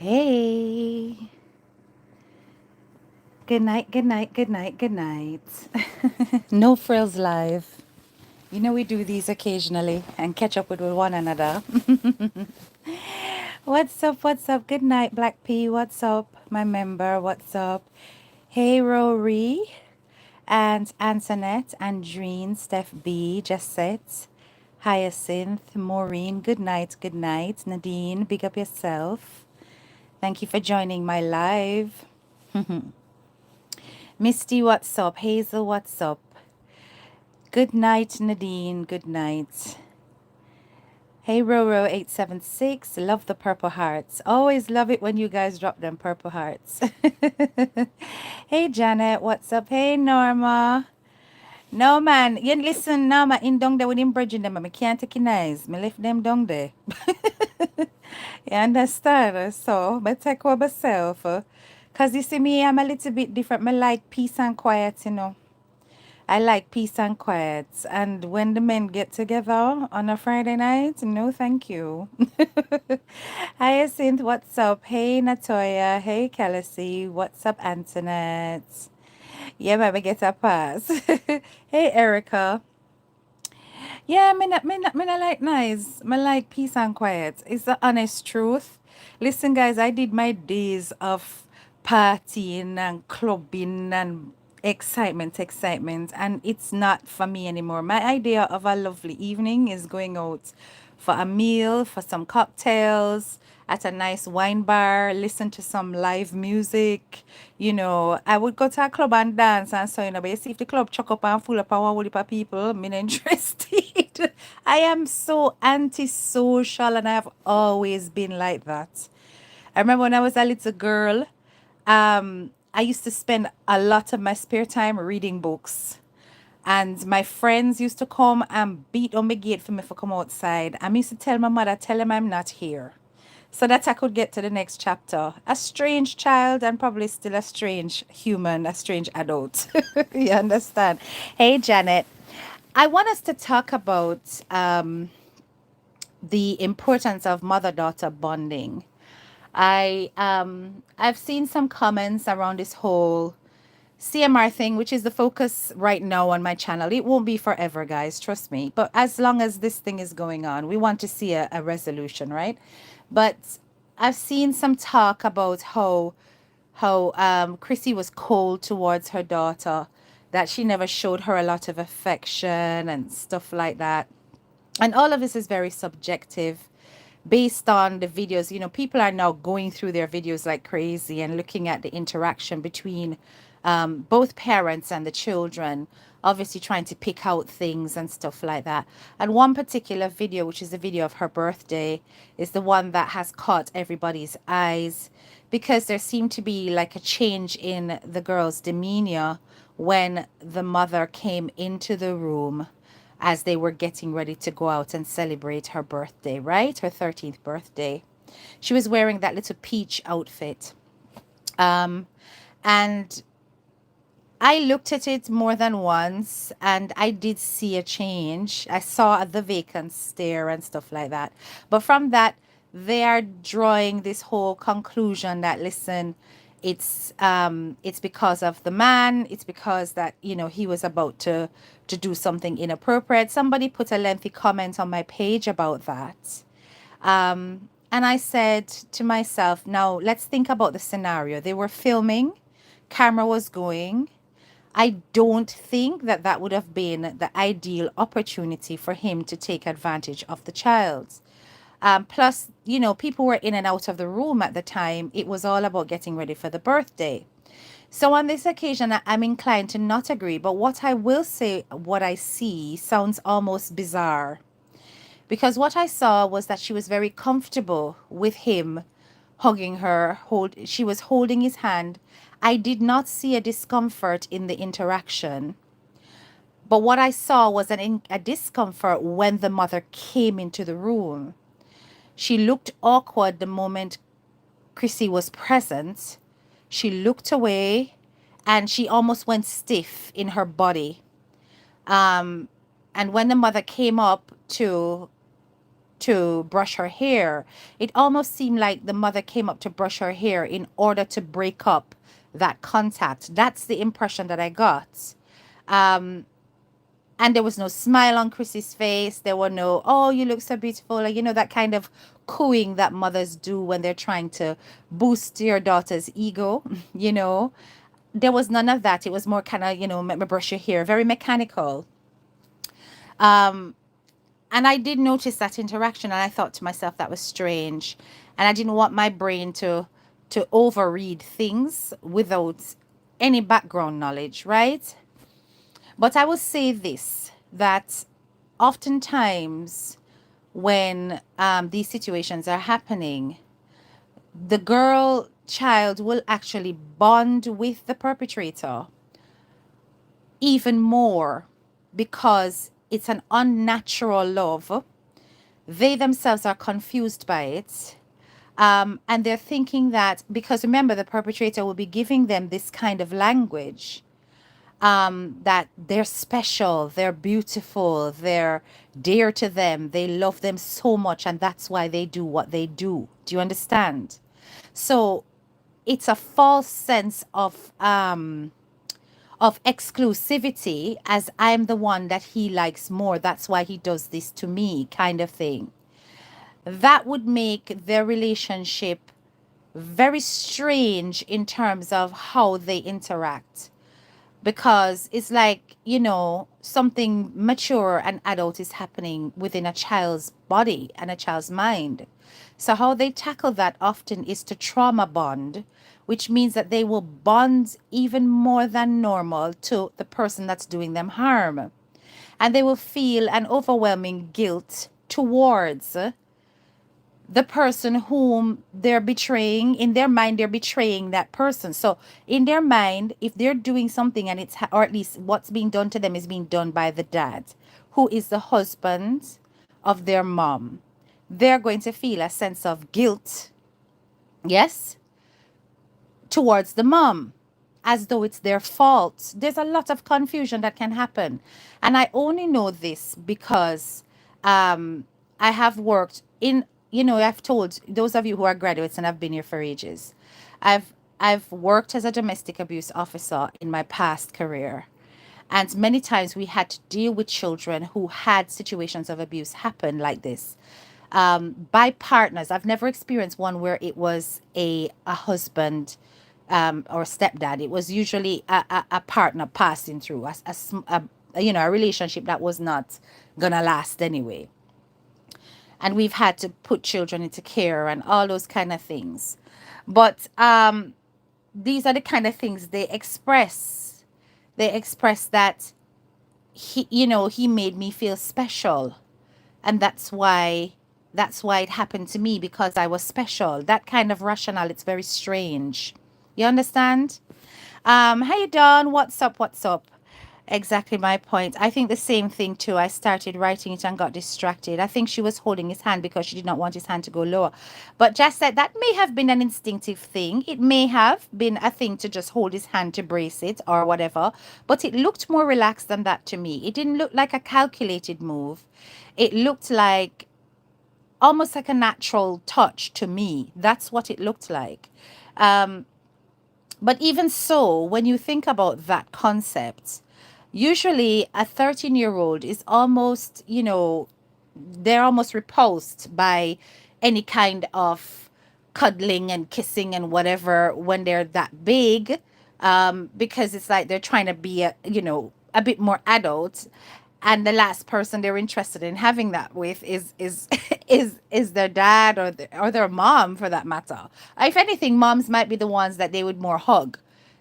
Hey, good night, good night, good night, good night. No frills live. You know, we do these occasionally and catch up with one another. What's up? What's up? Good night, Black P. What's up? My member, what's up? Hey, Rory and Antoinette, Andreen, Steph B, Jessette, Hyacinth, Maureen, good night, good night. Nadine, big up yourself. Thank you for joining my live. Misty, what's up? Hazel, what's up? Good night, Nadine. Good night. Hey, Roro876. Love the purple hearts. Always love it when you guys drop them purple hearts. Hey, Janet, what's up? Hey, Norma. No, man. You listen, Norma, in down there with him bridging them. I can't take your eyes. Me left them down there. You understand? So, but take over myself. Because you see me, I'm a little bit different. I like peace and quiet, you know. I like peace and quiet. And when the men get together on a Friday night, no, thank you. Hyacinth, what's up? Hey, Natoya. Hey, Kelsey. What's up, Antoinette? Yeah, maybe get a pass. Hey, Erica. Yeah, me not like nice. Me like peace and quiet. It's the honest truth. Listen, guys, I did my days of partying and clubbing and excitement, and it's not for me anymore. My idea of a lovely evening is going out for a meal, for some cocktails at a nice wine bar, listen to some live music. You know, I would go to a club and dance and so, you know, but you see if the club chuck up and full up a whole heap of people, me not interested. I am so antisocial and I have always been like that. I remember when I was a little girl, I used to spend a lot of my spare time reading books. And my friends used to come and beat on my gate for me to come outside. I used to tell my mother, tell him I'm not here. So that I could get to the next chapter. A strange child and probably still a strange human, a strange adult. You understand? Hey, Janet. I want us to talk about the importance of mother-daughter bonding. I've seen some comments around this whole CMR thing, which is the focus right now on my channel. It won't be forever, guys, trust me. But as long as this thing is going on, we want to see a resolution, right? But I've seen some talk about how Chrissy was cold towards her daughter, that she never showed her a lot of affection and stuff like that. And all of this is very subjective based on the videos. You know, people are now going through their videos like crazy and looking at the interaction between both parents and the children, obviously trying to pick out things and stuff like that. And one particular video, which is a video of her birthday, is the one that has caught everybody's eyes, because there seemed to be like a change in the girl's demeanor when the mother came into the room as they were getting ready to go out and celebrate her birthday, right? Her 13th birthday. She was wearing that little peach outfit. And I looked at it more than once and I did see a change. I saw the vacant stare and stuff like that. But from that, they are drawing this whole conclusion that, listen, it's because of the man. It's because that, you know, he was about to do something inappropriate. Somebody put a lengthy comment on my page about that. And I said to myself, now let's think about the scenario. They were filming, camera was going. I don't think that that would have been the ideal opportunity for him to take advantage of the child. Plus, you know, people were in and out of the room at the time. It was all about getting ready for the birthday. So on this occasion, I'm inclined to not agree. But what I will say, what I see sounds almost bizarre. Because what I saw was that she was very comfortable with him hugging her. She was holding his hand. I did not see a discomfort in the interaction. But what I saw was a discomfort when the mother came into the room. She looked awkward the moment Chrissy was present. She looked away and she almost went stiff in her body. And when the mother came up to to brush her hair, it almost seemed like the mother came up to brush her hair in order to break up that contact. That's the impression that I got. Um, and there was no smile on Chrissy's face. There were no, oh, you look so beautiful. Like, that kind of cooing that mothers do when they're trying to boost your daughter's ego, you know. There was none of that. It was more kind of, let me brush your hair, very mechanical. And I did notice that interaction, and I thought to myself that was strange. And I didn't want my brain to overread things without any background knowledge, right? But I will say this, that oftentimes when these situations are happening, the girl child will actually bond with the perpetrator even more because it's an unnatural love. They themselves are confused by it. And they're thinking that, because remember, the perpetrator will be giving them this kind of language, that they're special, they're beautiful, they're dear to them, they love them so much, and that's why they do what they do. Do you understand? So it's a false sense of exclusivity, as I'm the one that he likes more. That's why he does this to me, kind of thing. That would make their relationship very strange in terms of how they interact, because it's like, something mature and adult is happening within a child's body and a child's mind. So how they tackle that often is to trauma bond, which means that they will bond even more than normal to the person that's doing them harm, and they will feel an overwhelming guilt towards the person whom they're betraying. In their mind, they're betraying that person. So in their mind, if they're doing something and or at least what's being done to them is being done by the dad, who is the husband of their mom, they're going to feel a sense of guilt, yes, towards the mom, as though it's their fault. There's a lot of confusion that can happen. And I only know this because I have worked in, I've told those of you who are graduates and have been here for ages, I've worked as a domestic abuse officer in my past career. And many times we had to deal with children who had situations of abuse happen like this, by partners. I've never experienced one where it was a husband, or stepdad. It was usually a partner passing through a relationship that was not gonna last anyway. And we've had to put children into care and all those kind of things. But these are the kind of things they express. They express that he made me feel special, and that's why it happened to me, because I was special. That kind of rationale, it's very strange. You understand? Hey Don, what's up? What's up? Exactly my point. I think the same thing too. I started writing it and got distracted. I think she was holding his hand because she did not want his hand to go lower. But Jess said that may have been an instinctive thing. It may have been a thing to just hold his hand to brace it or whatever. But it looked more relaxed than that to me. It didn't look like a calculated move. It looked like almost like a natural touch to me. That's what it looked like. Um, but even so, when you think about that concept, usually a 13-year-old is almost, they're almost repulsed by any kind of cuddling and kissing and whatever when they're that big, because it's like they're trying to be a bit more adult, and the last person they're interested in having that with is is their dad, or their mom, for that matter. If anything, moms might be the ones that they would more hug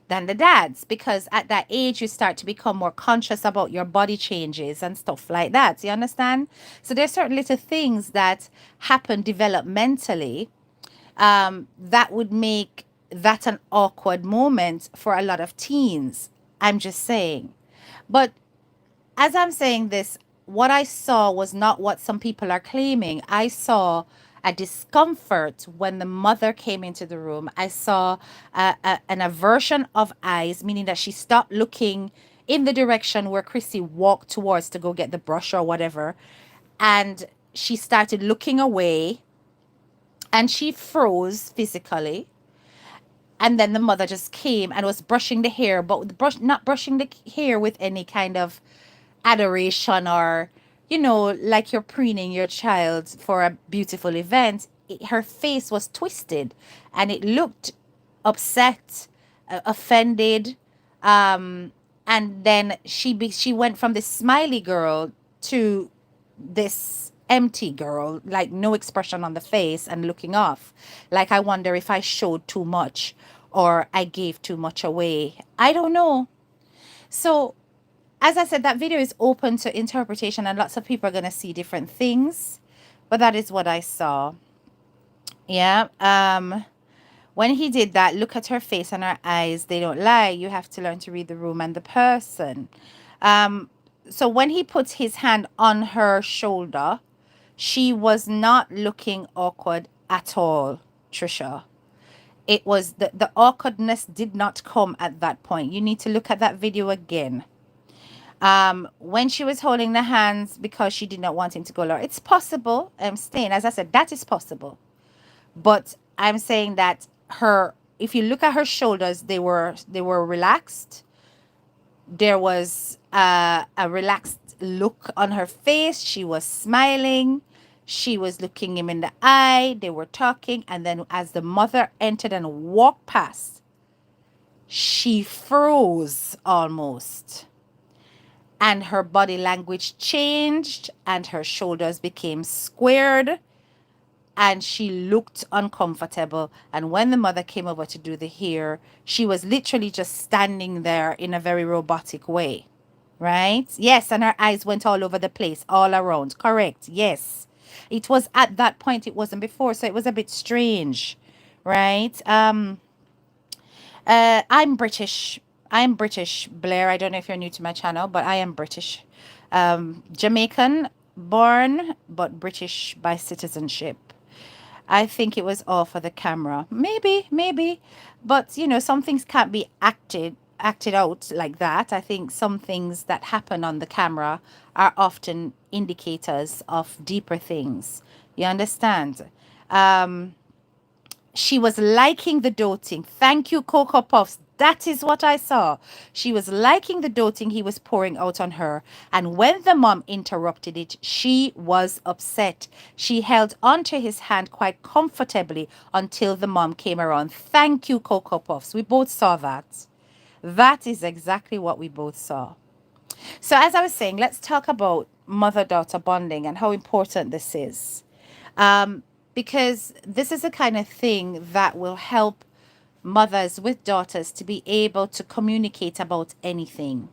than the dads, because at that age you start to become more conscious about your body changes and stuff like that. You understand? So there's certain little things that happen developmentally, that would make that an awkward moment for a lot of teens. I'm just saying. But as I'm saying this, what I saw was not what some people are claiming. I saw a discomfort when the mother came into the room. I saw an aversion of eyes, meaning that she stopped looking in the direction where Chrissy walked towards to go get the brush or whatever. And she started looking away and she froze physically. And then the mother just came and was brushing the hair, but not brushing the hair with any kind of adoration or, like you're preening your child for a beautiful event. Her face was twisted and it looked upset, offended. And then she went from this smiley girl to this empty girl, like no expression on the face and looking off. Like, I wonder if I showed too much or I gave too much away. I don't know. So, as I said, that video is open to interpretation and lots of people are going to see different things. But that is what I saw. Yeah. When he did that, look at her face and her eyes. They don't lie. You have to learn to read the room and the person. So when he puts his hand on her shoulder, she was not looking awkward at all, Trisha. It was the awkwardness did not come at that point. You need to look at that video again. When she was holding the hands because she did not want him to go lower, it's possible. Staying, as I said, that is possible. But I'm saying that if you look at her shoulders, they were relaxed. There was a relaxed look on her face. She was smiling. She was looking him in the eye. They were talking. And then as the mother entered and walked past, she froze almost. And her body language changed and her shoulders became squared and she looked uncomfortable. And when the mother came over to do the hair, she was literally just standing there in a very robotic way. Right? Yes, and her eyes went all over the place, all around. Correct. Yes. It was at that point, it wasn't before, so it was a bit strange. Right? I'm British. I'm British, Blair. I don't know if you're new to my channel, but I am British. Jamaican born, but British by citizenship. I think it was all for the camera. Maybe. But some things can't be acted out like that. I think some things that happen on the camera are often indicators of deeper things. You understand? She was liking the doting. Thank you, Cocoa Puffs. That is what I saw. She was liking the doting he was pouring out on her. And when the mom interrupted it, she was upset. She held onto his hand quite comfortably until the mom came around. Thank you, Cocoa Puffs. We both saw that. That is exactly what we both saw. So as I was saying, let's talk about mother-daughter bonding and how important this is. Because this is the kind of thing that will help mothers with daughters to be able to communicate about anything.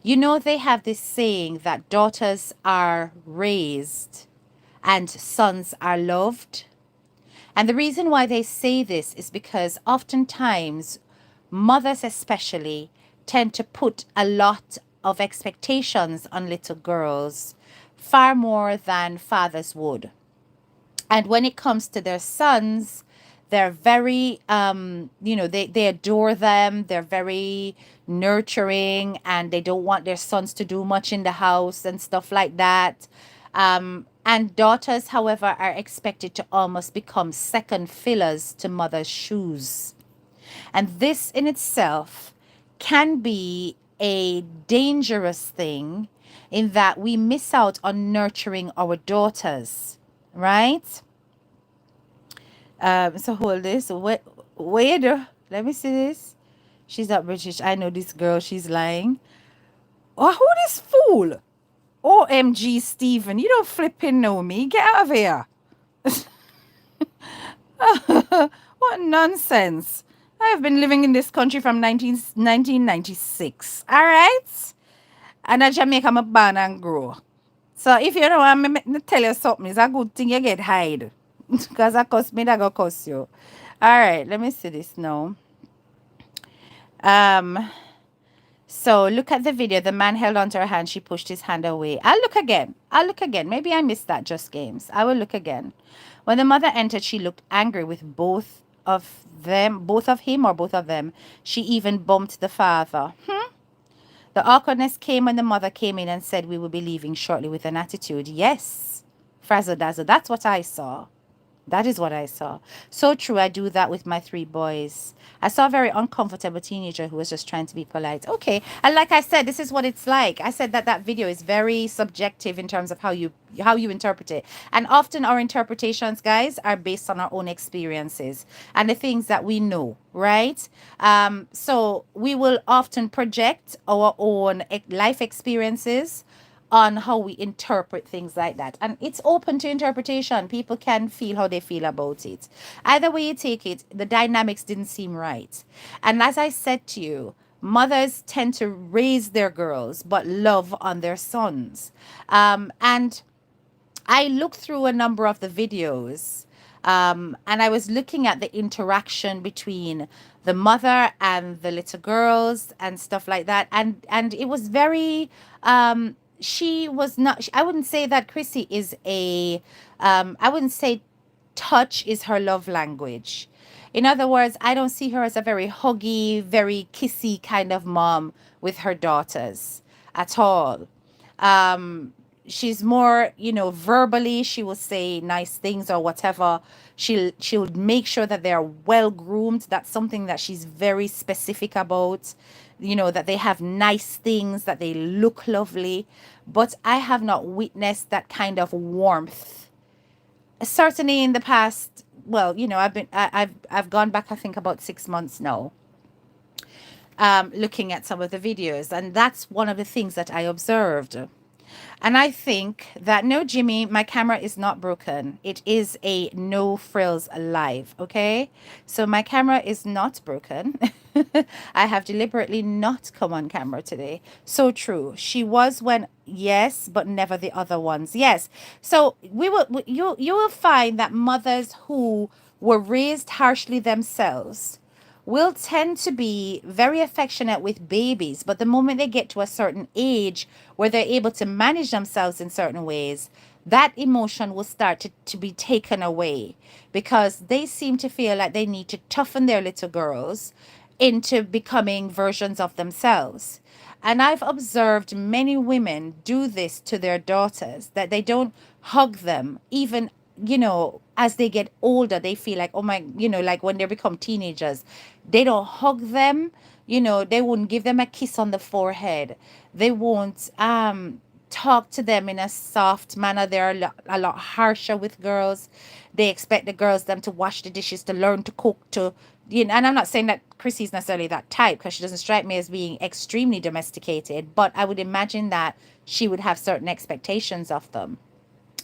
They have this saying that daughters are raised and sons are loved. And the reason why they say this is because oftentimes mothers especially tend to put a lot of expectations on little girls, far more than fathers would. And when it comes to their sons, they're very, they adore them. They're very nurturing and they don't want their sons to do much in the house and stuff like that. And daughters, however, are expected to almost become second fillers to mother's shoes. And this in itself can be a dangerous thing in that we miss out on nurturing our daughters, right? So hold this. Wait, let me see this. She's not British. I know this girl. She's lying. Oh, who this fool? OMG, Stephen. You don't flipping know me. Get out of here. What nonsense. I have been living in this country from 1996. All right? And at Jamaica, I'm born and grow. So if you don't want me to tell you something, it's a good thing you get hide. Because I cost me, that go cost you. All right, let me see this now. So look at the video. The man held onto her hand. She pushed his hand away. I'll look again. Maybe I missed that, Just Games. I will look again. When the mother entered, she looked angry with both of them, both of him or both of them. She even bumped the father. The awkwardness came when the mother came in and said we will be leaving shortly with an attitude. Yes, frazzle dazzle. That's what I saw. That is what I saw. So true. I do that with my three boys. I saw a very uncomfortable teenager who was just trying to be polite. Okay. And like I said, this is what it's like. I said that that video is very subjective in terms of how you interpret it. And often our interpretations, guys, are based on our own experiences and the things that we know, right? So we will often project our own life experiences on how we interpret things like that. And it's open to interpretation. People can feel how they feel about it. Either way you take it, the dynamics didn't seem right. And as I said to you, mothers tend to raise their girls but love on their sons. And I looked through a number of the videos, and I was looking at the interaction between the mother and the little girls and stuff like that. And it was very, she was not, I wouldn't say that Chrissy is a, I wouldn't say touch is her love language. In other words, I don't see her as a very huggy, very kissy kind of mom with her daughters at all. Um, she's more, verbally, she will say nice things or whatever. She'll make sure that they're well groomed. That's something that she's very specific about. That they have nice things, that they look lovely. But I have not witnessed that kind of warmth. Certainly in the past, well, I've gone back, I think, about 6 months now, looking at some of the videos, and that's one of the things that I observed. And I think that no, Jimmy, my camera is not broken. It is a no frills live. Okay. So my camera is not broken. I have deliberately not come on camera today. So true. She was when, yes, but never the other ones. Yes. So you will find that mothers who were raised harshly themselves will tend to be very affectionate with babies, but the moment they get to a certain age where they're able to manage themselves in certain ways, that emotion will start to be taken away because they seem to feel like they need to toughen their little girls into becoming versions of themselves. And I've observed many women do this to their daughters, that they don't hug them even, as they get older. They feel like, oh my, like when they become teenagers, they don't hug them. They won't give them a kiss on the forehead. They won't talk to them in a soft manner. They're a lot harsher with girls. They expect the girls them to wash the dishes, to learn to cook, and I'm not saying that Chrissy's necessarily that type, because she doesn't strike me as being extremely domesticated, but I would imagine that she would have certain expectations of them.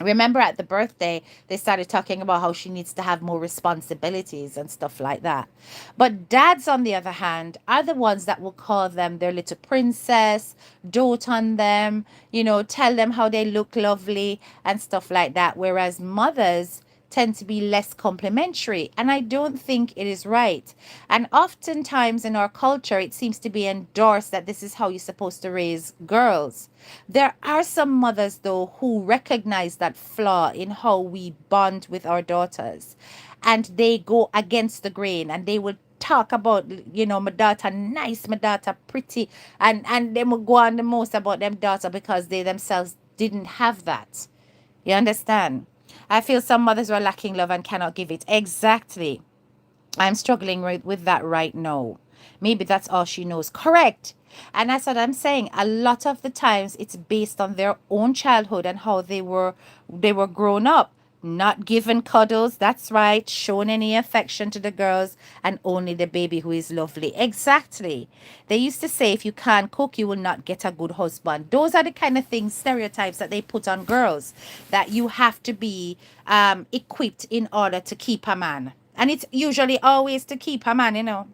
Remember at the birthday, they started talking about how she needs to have more responsibilities and stuff like that. But dads, on the other hand, are the ones that will call them their little princess, dote on them, tell them how they look lovely and stuff like that. Whereas mothers tend to be less complimentary. And I don't think it is right. And oftentimes in our culture, it seems to be endorsed that this is how you're supposed to raise girls. There are some mothers, though, who recognize that flaw in how we bond with our daughters. And they go against the grain and they will talk about, my daughter nice, my daughter pretty. And they will go on the most about them daughter because they themselves didn't have that. You understand? I feel some mothers are lacking love and cannot give it. Exactly. I'm struggling with that right now. Maybe that's all she knows. Correct. And that's what I'm saying. A lot of the times it's based on their own childhood and how they were grown up. Not given cuddles, that's right, shown any affection to the girls, and only the baby who is lovely. Exactly. They used to say if you can't cook, you will not get a good husband. Those are the kind of things, stereotypes that they put on girls, that you have to be equipped in order to keep a man. And it's usually always to keep a man.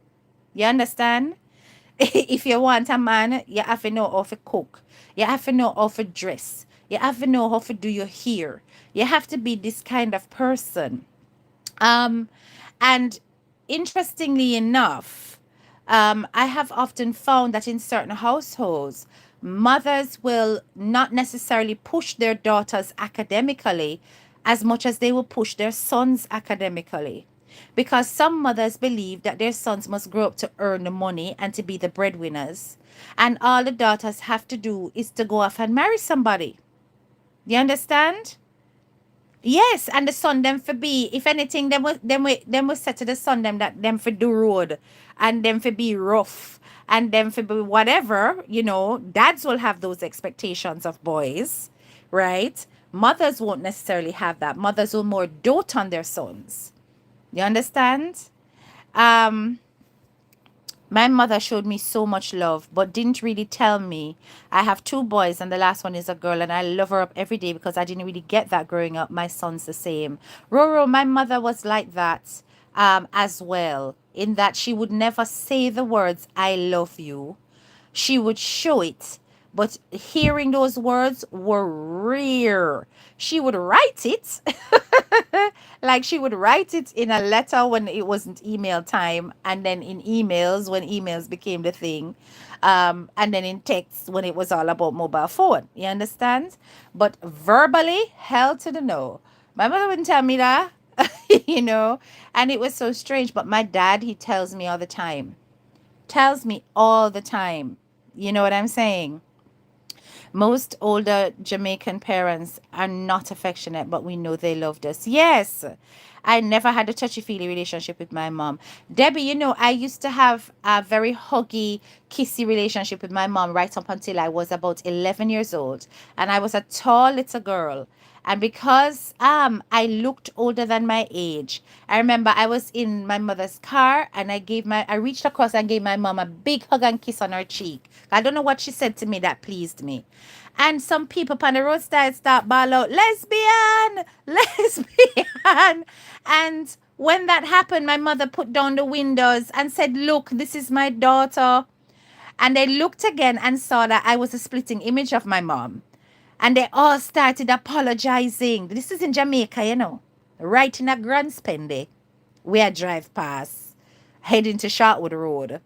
You understand? If you want a man, you have to know how to cook. You have to know how to dress. You have to know how to do your hair. You have to be this kind of person. Um, and interestingly enough, I have often found that in certain households, mothers will not necessarily push their daughters academically as much as they will push their sons academically. Because some mothers believe that their sons must grow up to earn the money and to be the breadwinners. And all the daughters have to do is to go off and marry somebody. You understand? Yes, and the son them for be, if anything, them was set to the son them that them for do road and them for be rough and them for be whatever, dads will have those expectations of boys, right? Mothers won't necessarily have that. Mothers will more dote on their sons. You understand? Um, my mother showed me so much love, but didn't really tell me. I have two boys, and the last one is a girl, and I love her up every day because I didn't really get that growing up. My son's the same. Roro, my mother was like that as well, in that she would never say the words, I love you. She would show it, but hearing those words were rare. She would write it, like she would write it in a letter when it wasn't email time, and then in emails when emails became the thing, and then in text when it was all about mobile phone. You understand? But verbally, hell to the no. My mother wouldn't tell me that, you know, and it was so strange. But my dad, he tells me all the time, tells me all the time. You know what I'm saying? Most older Jamaican parents are not affectionate, but we know they loved us. Yes, I never had a touchy feely relationship with my mom. Debbie, I used to have a very huggy, kissy relationship with my mom right up until I was about 11 years old. And I was a tall little girl. And because I looked older than my age, I remember I was in my mother's car and I reached across and gave my mom a big hug and kiss on her cheek. I don't know what she said to me that pleased me. And some people on the roadside start ball out, lesbian, lesbian. And when that happened, my mother put down the windows and said, look, this is my daughter. And they looked again and saw that I was a splitting image of my mom. And they all started apologizing. This is in Jamaica, right in a Grand Spendy. We had drive past, heading to Sharpwood Road.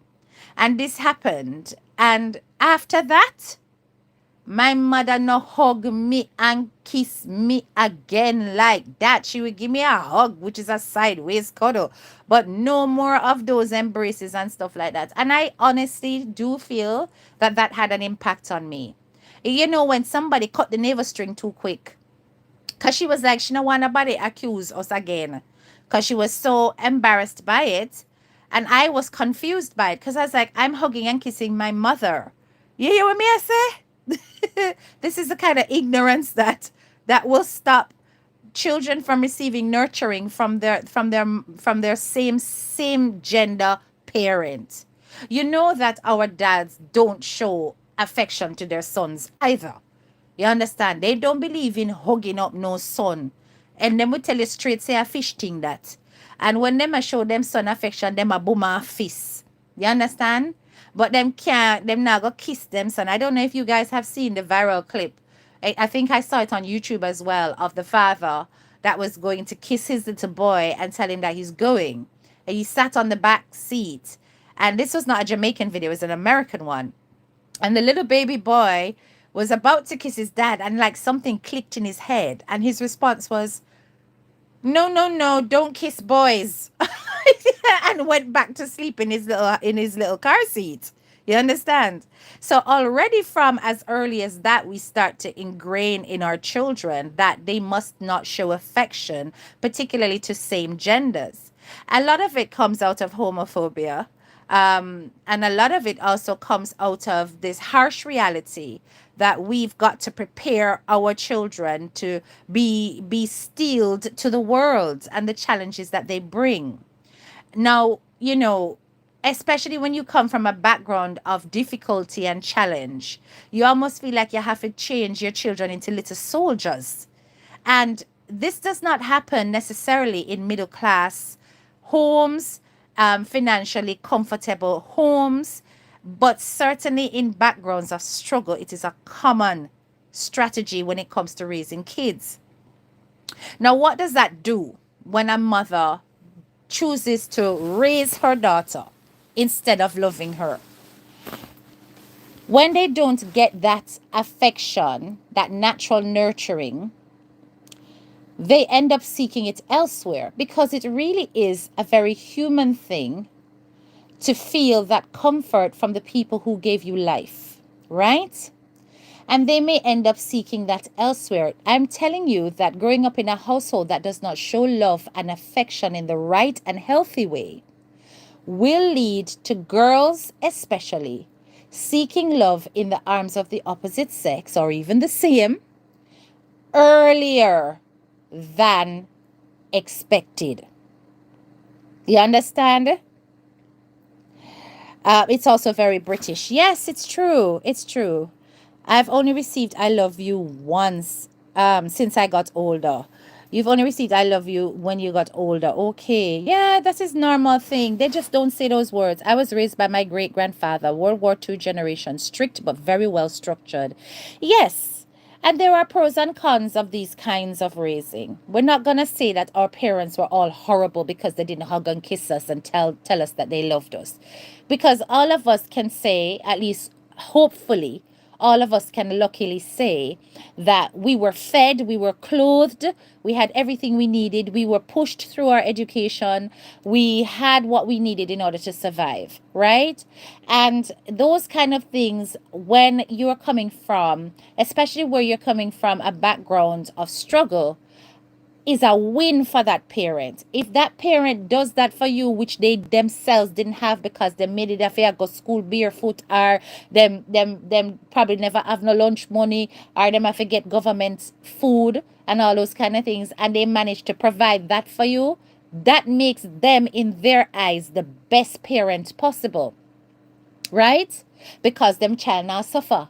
And this happened. And after that, my mother no hug me and kiss me again like that. She would give me a hug, which is a sideways cuddle, but no more of those embraces and stuff like that. And I honestly do feel that that had an impact on me. When somebody cut the navel string too quick, because she was like, she don't want nobody accuse us again, because she was so embarrassed by it. And I was confused by it because I was like, I'm hugging and kissing my mother. You hear what me I say? This is the kind of ignorance that will stop children from receiving nurturing from their same gender parent. You know that our dads don't show affection to their sons either. You understand? They don't believe in hugging up no son. And them will tell you straight, say a fish thing that. And when them a show them son affection, them a boom a fist. You understand? But them not go kiss them son. I don't know if you guys have seen the viral clip. I think I saw it on YouTube as well, of the father that was going to kiss his little boy and tell him that he's going. And he sat on the back seat. And this was not a Jamaican video, it was an American one. And the little baby boy was about to kiss his dad, and like something clicked in his head. And his response was, no, no, no, don't kiss boys. And went back to sleep in his little car seat. You understand? So already from as early as that, we start to ingrain in our children that they must not show affection, particularly to same genders. A lot of it comes out of homophobia. And a lot of it also comes out of this harsh reality that we've got to prepare our children to be steeled to the world and the challenges that they bring. Now, especially when you come from a background of difficulty and challenge, you almost feel like you have to change your children into little soldiers. And this does not happen necessarily in middle class homes, financially comfortable homes, but certainly in backgrounds of struggle. It is a common strategy when it comes to raising kids. Now, what does that do when a mother chooses to raise her daughter instead of loving her? When they don't get that affection, that natural nurturing, they end up seeking it elsewhere, because it really is a very human thing to feel that comfort from the people who gave you life, right? And they may end up seeking that elsewhere. I'm telling you that growing up in a household that does not show love and affection in the right and healthy way will lead to girls, especially, seeking love in the arms of the opposite sex or even the same earlier than expected. You understand? It's also very British. Yes, it's true. It's true. I've only received I love you once since I got older. You've only received I love you when you got older. Okay. Yeah, that is normal thing. They just don't say those words. I was raised by my great grandfather, World War II generation, strict but very well structured. Yes. And there are pros and cons of these kinds of raising. We're not going to say that our parents were all horrible because they didn't hug and kiss us and tell us that they loved us. Because all of us can say, at least hopefully, all of us can luckily say that we were fed, we were clothed, we had everything we needed, we were pushed through our education, we had what we needed in order to survive, right? And those kind of things, when you're coming from, especially where you're coming from a background of struggle, is a win for that parent. If that parent does that for you, which they themselves didn't have because they made it after go school barefoot, or them probably never have no lunch money, or them have to get government food and all those kind of things, and they manage to provide that for you, that makes them in their eyes the best parent possible, right? Because them child now suffer.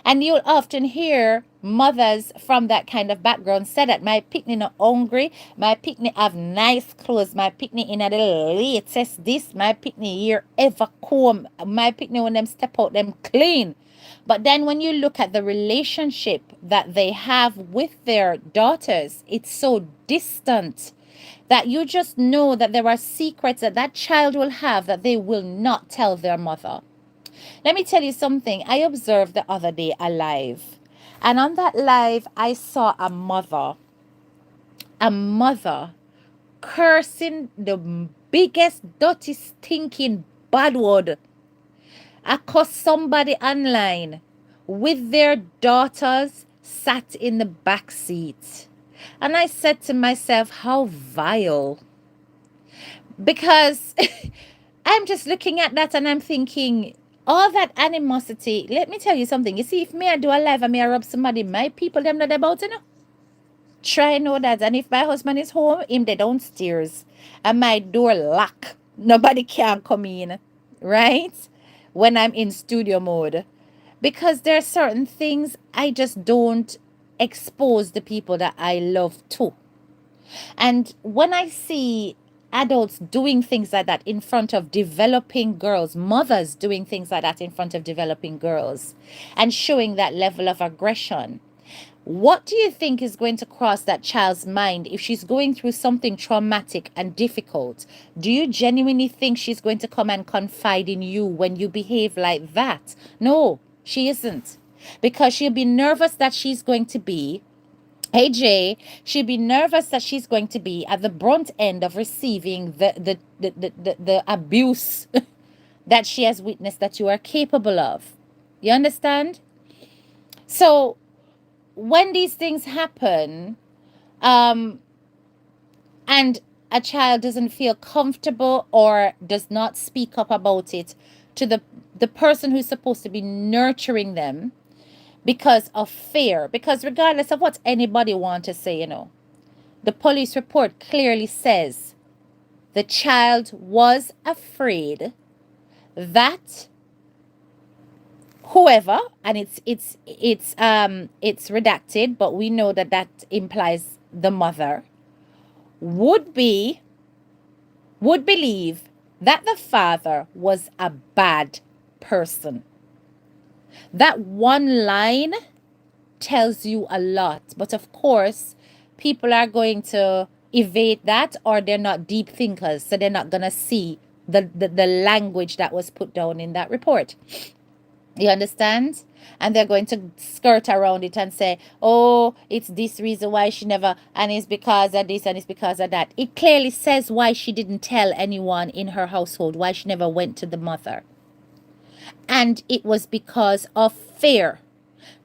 And you'll often hear mothers from that kind of background say that my picnic not hungry, my picnic have nice clothes, my picnic in a the latest this, my picnic here ever comb, my picnic when them step out them clean. But then when you look at the relationship that they have with their daughters, it's so distant that you just know that there are secrets that that child will have that they will not tell their mother. Let me tell you something. I observed the other day a live. And on that live, I saw a mother cursing the biggest, dirty, stinking bad word across somebody online with their daughters sat in the back seat. And I said to myself, how vile. Because I'm just looking at that and I'm thinking, all that animosity, let me tell you something. You see, if me I do a live and me I rub somebody, my people, them not about, try know that. And if my husband is home, him they downstairs and my door lock. Nobody can come in, right? When I'm in studio mode. Because there are certain things I just don't expose the people that I love to. And when I see adults doing things like that in front of developing girls, mothers doing things like that in front of developing girls, and showing that level of aggression, what do you think is going to cross that child's mind if she's going through something traumatic and difficult? Do you genuinely think she's going to come and confide in you when you behave like that? No, she isn't. Because she'll be nervous that she's going to be, hey Jay, she'd be nervous that she's going to be at the brunt end of receiving the abuse that she has witnessed that you are capable of. You understand? So when these things happen, and a child doesn't feel comfortable or does not speak up about it to the person who's supposed to be nurturing them, because of fear, because regardless of what anybody want to say, the police report clearly says the child was afraid that whoever, and it's redacted, but we know that that implies the mother would believe that the father was a bad person. That one line tells you a lot. But of course, people are going to evade that, or they're not deep thinkers, so they're not going to see the language that was put down in that report. You understand? And they're going to skirt around it and say, oh, it's this reason why she never, and it's because of this, and it's because of that. It clearly says why she didn't tell anyone in her household, why she never went to the mother. And it was because of fear.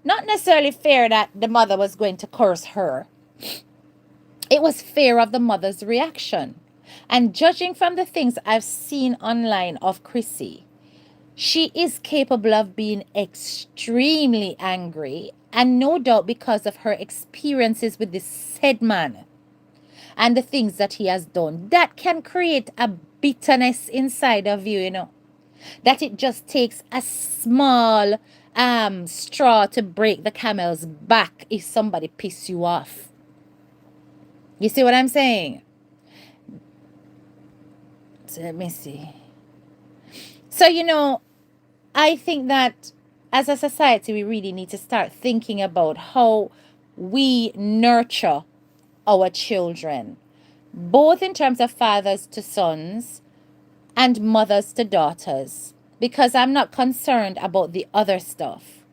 Not necessarily fear that the mother was going to curse her, it was fear of the mother's reaction. And judging from the things I've seen online of Chrissy, she is capable of being extremely angry, and no doubt because of her experiences with this said man and the things that he has done. That can create a bitterness inside of you, that it just takes a small straw to break the camel's back if somebody pisses you off. You see what I'm saying? So let me see. So, I think that as a society, we really need to start thinking about how we nurture our children, both in terms of fathers to sons and mothers to daughters, because I'm not concerned about the other stuff.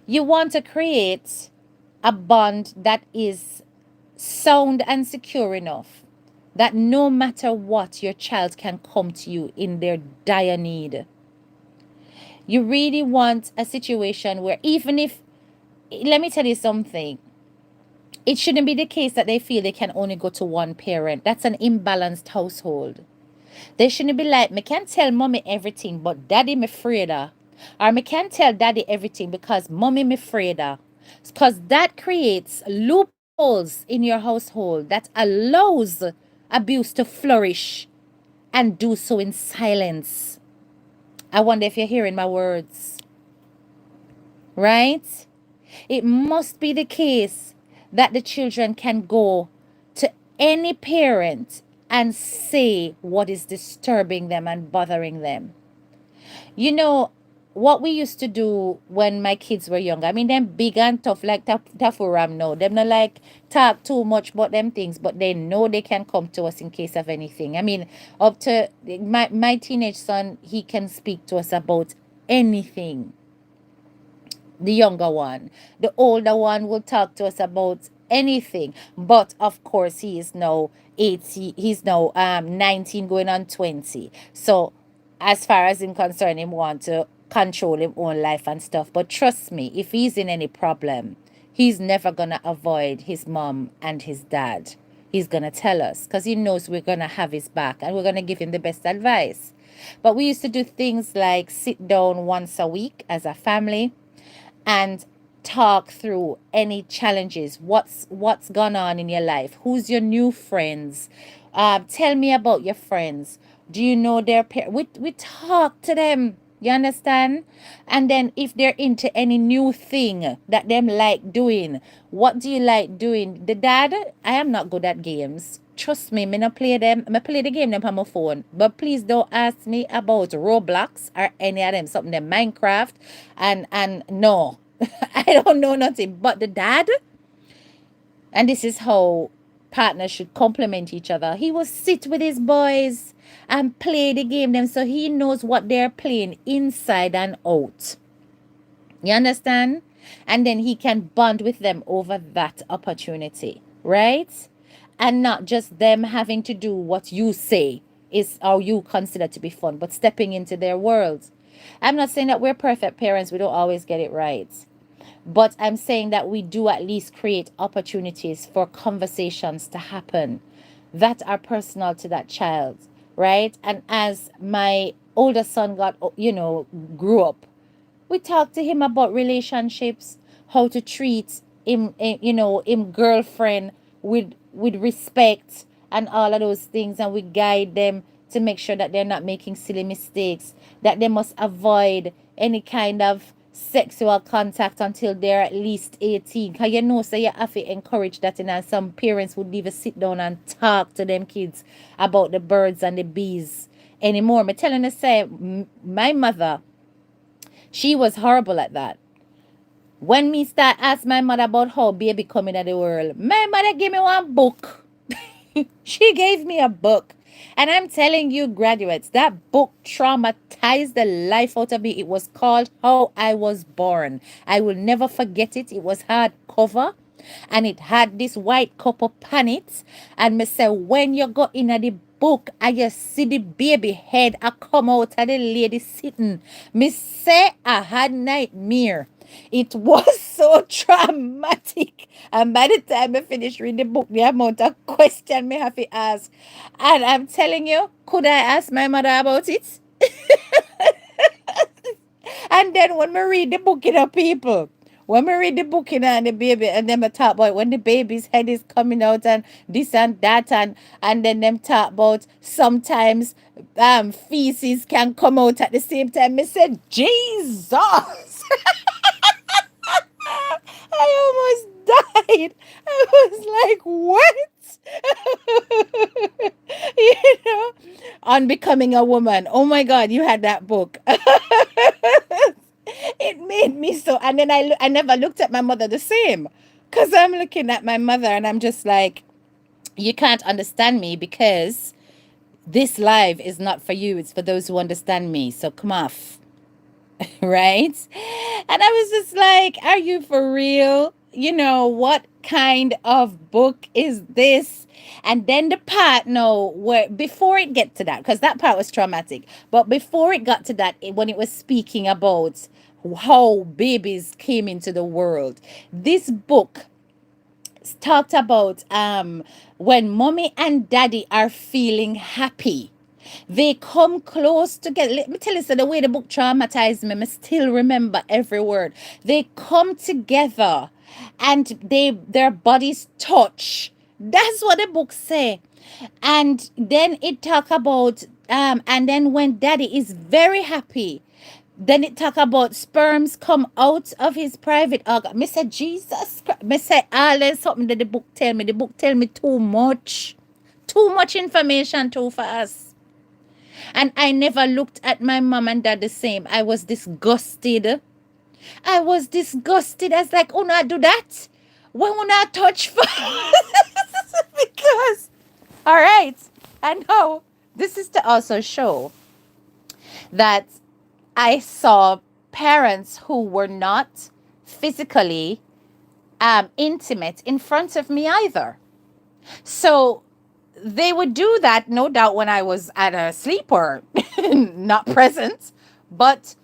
You want to create a bond that is sound and secure enough that no matter what, your child can come to you in their dire need. You really want a situation where, even if, let me tell you something, it shouldn't be the case that they feel they can only go to one parent. That's an imbalanced household. They shouldn't be like, me can tell mommy everything, but daddy me afraid of. Or me can tell daddy everything because mommy me afraid of. Because that creates loopholes in your household that allows abuse to flourish and do so in silence. I wonder if you're hearing my words, right? It must be the case that the children can go to any parent and say what is disturbing them and bothering them. You know, what we used to do when my kids were young, I mean, them big and tough like Tafuram now. Them not like talk too much about them things, but they know they can come to us in case of anything. I mean, up to my teenage son, he can speak to us about anything. The younger one. The older one will talk to us about anything. But of course, he is now 80, he's now 19 going on 20. So as far as him concerned, him want to control him own life and stuff. But trust me, if he's in any problem, he's never gonna avoid his mom and his dad. He's gonna tell us because he knows we're gonna have his back and we're gonna give him the best advice. But we used to do things like sit down once a week as a family and talk through any challenges. What's gone on in your life? Who's your new friends? Tell me about your friends. Do you know their parents? We talk to them. You understand? And then if they're into any new thing that them like doing, what do you like doing? The dad, I am not good at games. Trust me, me not play them. I play the game them on my phone. But please don't ask me about Roblox or any of them, something them Minecraft. And no. I don't know nothing. But the dad, and this is how partners should complement each other. He will sit with his boys and play the game them so he knows what they're playing inside and out. You understand? And then he can bond with them over that opportunity, right? And not just them having to do what you say is or you consider to be fun, but stepping into their world. I'm not saying that we're perfect parents, we don't always get it right. But I'm saying that we do at least create opportunities for conversations to happen that are personal to that child, right? And as my older son grew up, we talked to him about relationships, how to treat him girlfriend with respect and all of those things, and we guide them to make sure that they're not making silly mistakes, that they must avoid any kind of sexual contact until they're at least 18. Because so you have to encourage that, and some parents would even sit down and talk to them kids about the birds and the bees anymore. I'm telling you, say, my mother, she was horrible at that. When me start ask my mother about how baby come into the world, my mother gave me one book. She gave me a book. And I'm telling you, graduates, that book traumatized the life out of me. It was called How I Was Born. I will never forget it. It was hardcover. And it had this white cup upon it. And me say, when you go in the book and you see the baby head I come out of the lady sitting, me say I had nightmare. It was so traumatic. And by the time I finished reading the book, the amount of question me have to ask. And I'm telling you, could I ask my mother about it? And then when we read the book, people, when we read the book, and the baby, and then we talk about when the baby's head is coming out and this and that, and then them talk about sometimes feces can come out at the same time. I said, Jesus, I almost died. I was like, what? you know, on becoming a woman. Oh my God, you had that book. It made me so, and then I never looked at my mother the same, because I'm looking at my mother and I'm just like, you can't understand me because this live is not for you, it's for those who understand me, so come off. Right? And I was just like, are you for real? What kind of book is this? And then the part, no, where before it get to that, because that part was traumatic, but before it got to that, when it was speaking about how babies came into the world, this book talked about when mommy and daddy are feeling happy, they come close together. Let me tell you, so the way the book traumatized me, I still remember every word. They come together and their bodies touch. That's what the book say. And then it talk about and then when daddy is very happy, then it talk about sperms come out of his private organ. Me say, Jesus Christ. Me say, there's something that the book tell me. The book tell me too much. Too much information too fast. And I never looked at my mom and dad the same. I was disgusted. I was disgusted. I was like, oh, not do that. Why won't I touch first? Because, all right. I know this is to also show that I saw parents who were not physically intimate in front of me either. So they would do that, no doubt, when I was at a sleeper, not present, but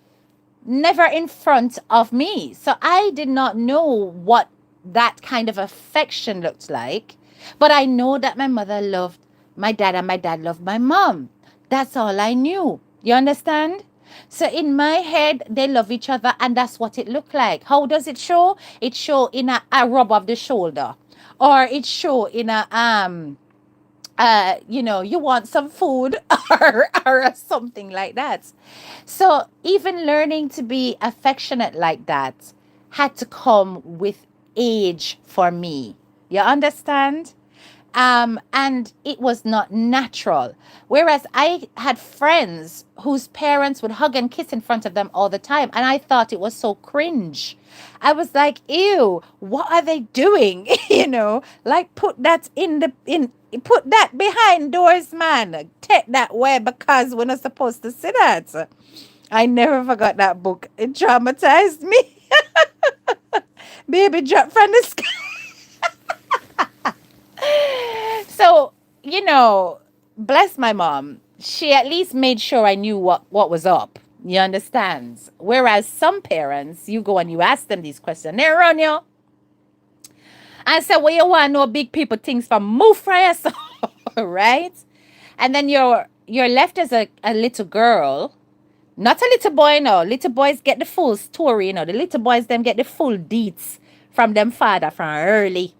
never in front of me. So I did not know what that kind of affection looked like. But I know that my mother loved my dad and my dad loved my mom. That's all I knew. You understand? So in my head, they love each other, and that's what it looked like. How does it show? It show in a rub of the shoulder, or it show in a you want some food, or something like that. So even learning to be affectionate like that had to come with age for me. You understand? And it was not natural. Whereas I had friends whose parents would hug and kiss in front of them all the time, and I thought it was so cringe. I was like, ew, what are they doing? Like put that behind doors, man. Take that way, because we're not supposed to see that. I never forgot that book. It traumatized me. Baby dropped from the sky. So, bless my mom. She at least made sure I knew what was up. You understand? Whereas some parents, you go and you ask them these questions, they run you. I said, well, you want to know big people things from move for yourself, right? And then you're left as a little girl, not a little boy, no. Little boys get the full story, The little boys, them get the full deets from them father from early.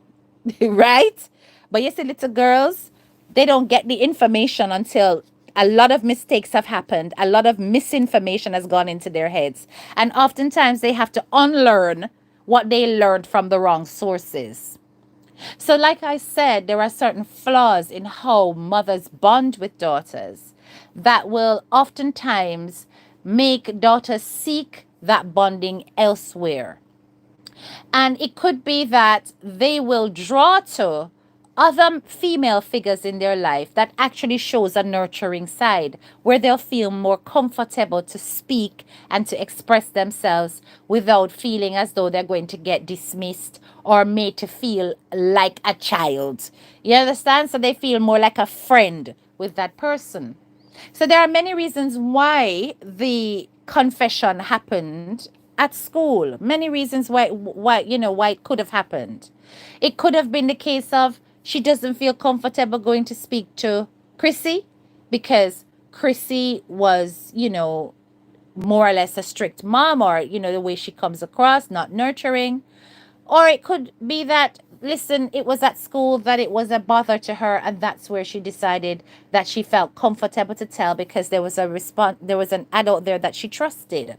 Right? But you see, little girls, they don't get the information until a lot of mistakes have happened. A lot of misinformation has gone into their heads. And oftentimes they have to unlearn what they learned from the wrong sources. So, like I said, there are certain flaws in how mothers bond with daughters that will oftentimes make daughters seek that bonding elsewhere. And it could be that they will draw to other female figures in their life that actually shows a nurturing side where they'll feel more comfortable to speak and to express themselves without feeling as though they're going to get dismissed or made to feel like a child. You understand? So they feel more like a friend with that person. So there are many reasons why the confession happened at school. Many reasons why it could have happened. It could have been the case of she doesn't feel comfortable going to speak to Chrissy because Chrissy was, more or less a strict mom, or the way she comes across, not nurturing. Or it could be that, listen, it was at school that it was a bother to her, and that's where she decided that she felt comfortable to tell because there was an adult there that she trusted.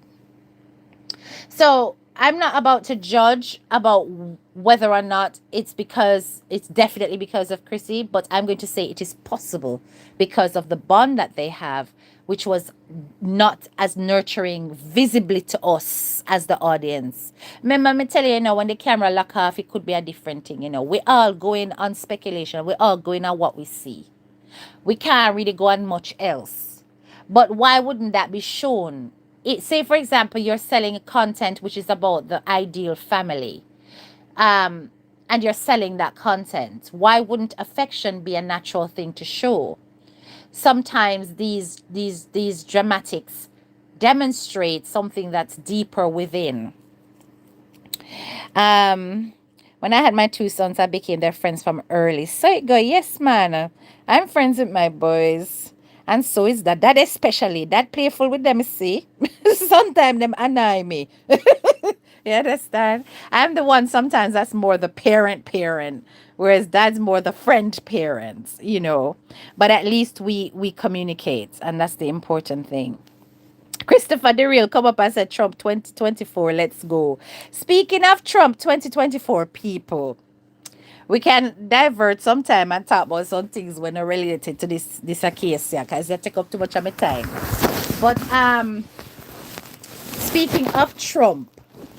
So I'm not about to judge about whether or not it's definitely because of Chrissy, but I'm going to say it is possible because of the bond that they have, which was not as nurturing visibly to us as the audience. Remember me tell you, when the camera lock off, it could be a different thing. We all going on speculation. We all going on what we see. We can't really go on much else. But why wouldn't that be shown? Say, for example, you're selling content which is about the ideal family, and you're selling that content. Why wouldn't affection be a natural thing to show? Sometimes these dramatics demonstrate something that's deeper within. Um, when I had my two sons, I became their friends from early. So it go, yes, man. I'm friends with my boys. And so is that. That especially. That playful with them, see. Sometimes them annoy me. You understand? I'm the one sometimes that's more the parent, whereas dad's more the friend parents. But at least we communicate, and that's the important thing. Christopher the Real come up and said Trump 2024, let's go. Speaking of Trump 2024, people, we can divert sometime and talk about some things when are related to this case here, because they take up too much of my time. But speaking of Trump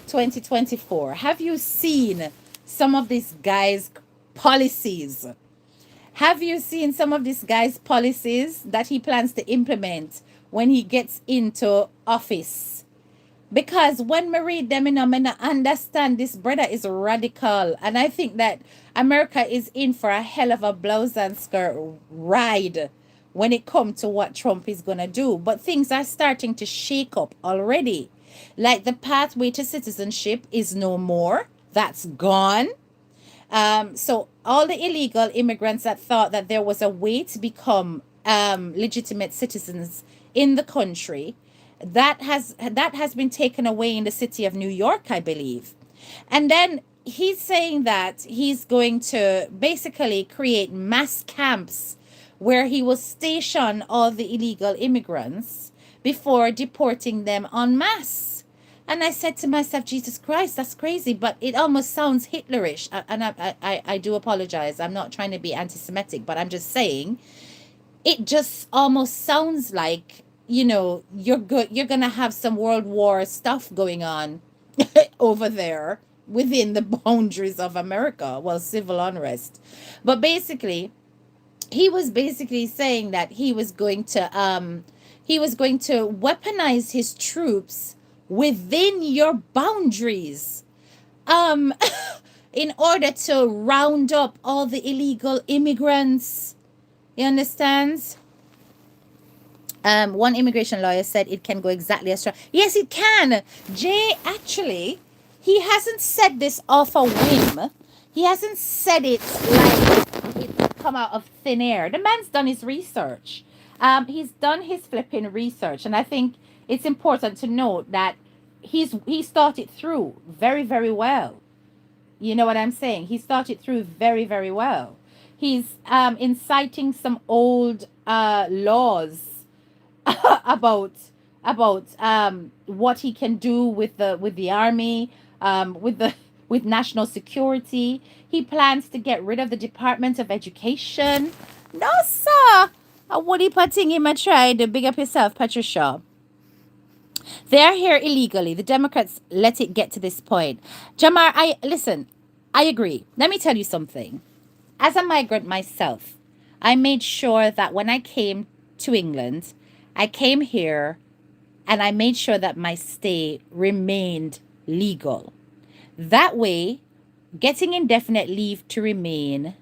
2024, have you seen some of these guys' policies? Have you seen some of this guy's policies that he plans to implement when he gets into office? Because when we read them, I understand this brother is radical. And I think that America is in for a hell of a blouse and skirt ride when it comes to what Trump is going to do. But things are starting to shake up already. Like the pathway to citizenship is no more. That's gone. So all the illegal immigrants that thought that there was a way to become legitimate citizens in the country, that has been taken away in the city of New York, I believe. And then he's saying that he's going to basically create mass camps where he will station all the illegal immigrants before deporting them en masse. And I said to myself, Jesus Christ, that's crazy, but it almost sounds Hitlerish. And I do apologize. I'm not trying to be anti-Semitic, but I'm just saying it just almost sounds like, you're gonna have some World War stuff going on over there within the boundaries of America. Well, civil unrest. But basically, he was basically saying that he was going to weaponize his troops within your boundaries, um in order to round up all the illegal immigrants. You understand? One immigration lawyer said it can go exactly as far. Yes, it can. Jay, actually, he hasn't said this off a whim. He hasn't said it like it come out of thin air. The man's done his research. He's done his flipping research, and I think it's important to note that he's thought it through very, very well. You know what I'm saying? He's thought it through very, very well. He's inciting some old laws about what he can do with the army, with national security. He plans to get rid of the Department of Education. No, sir. What he putting him a try to big up yourself, Patricia. They're here illegally. The Democrats let it get to this point. Jamar, I listen. I agree. Let me tell you something. As a migrant myself, I made sure that when I came to England, I came here and I made sure that my stay remained legal. That way, getting indefinite leave to remain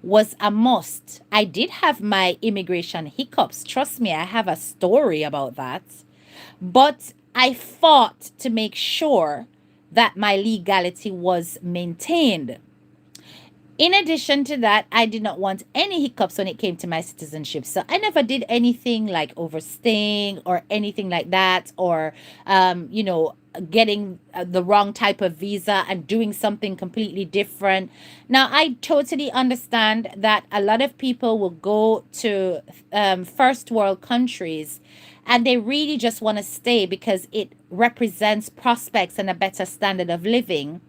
was a must. I did have my immigration hiccups. Trust me, I have a story about that. But I fought to make sure that my legality was maintained. In addition to that, I did not want any hiccups when it came to my citizenship. So I never did anything like overstaying or anything like that, or, getting the wrong type of visa and doing something completely different. Now, I totally understand that a lot of people will go to first world countries and they really just want to stay because it represents prospects and a better standard of living,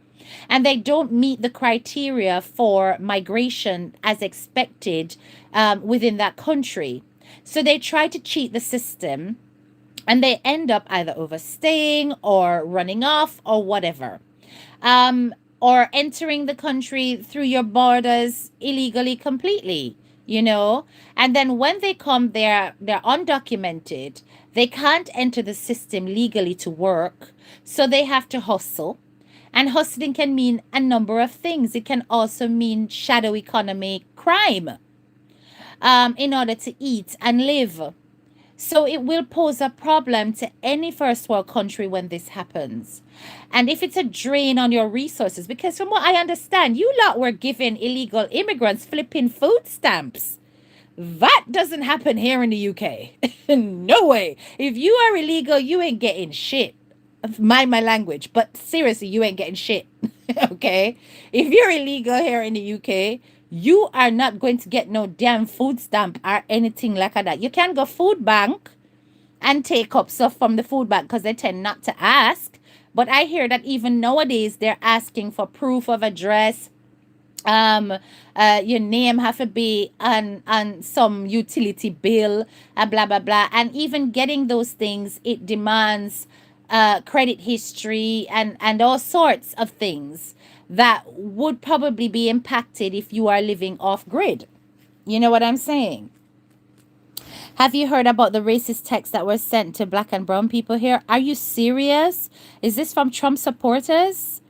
and they don't meet the criteria for migration as expected within that country. So they try to cheat the system and they end up either overstaying or running off or whatever. Or entering the country through your borders illegally completely, you know? And then when they come there, they're undocumented. They can't enter the system legally to work. So they have to hustle. And hustling can mean a number of things. It can also mean shadow economy crime in order to eat and live. So it will pose a problem to any first world country when this happens. And if it's a drain on your resources, because from what I understand, you lot were giving illegal immigrants flipping food stamps. That doesn't happen here in the UK. No way. If you are illegal, you ain't getting shit. Mind my language, but seriously, you ain't getting shit. Okay? If you're illegal here in the UK, you are not going to get no damn food stamp or anything like that. You can go food bank and take up stuff from the food bank because they tend not to ask. But I hear that even nowadays they're asking for proof of address. um your name have to be on some utility bill, blah blah blah, and even getting those things, it demands credit history and all sorts of things that would probably be impacted if you are living off grid. You know what I'm saying? Have you heard about the racist texts that were sent to black and brown people here? Are you serious? Is this from Trump supporters?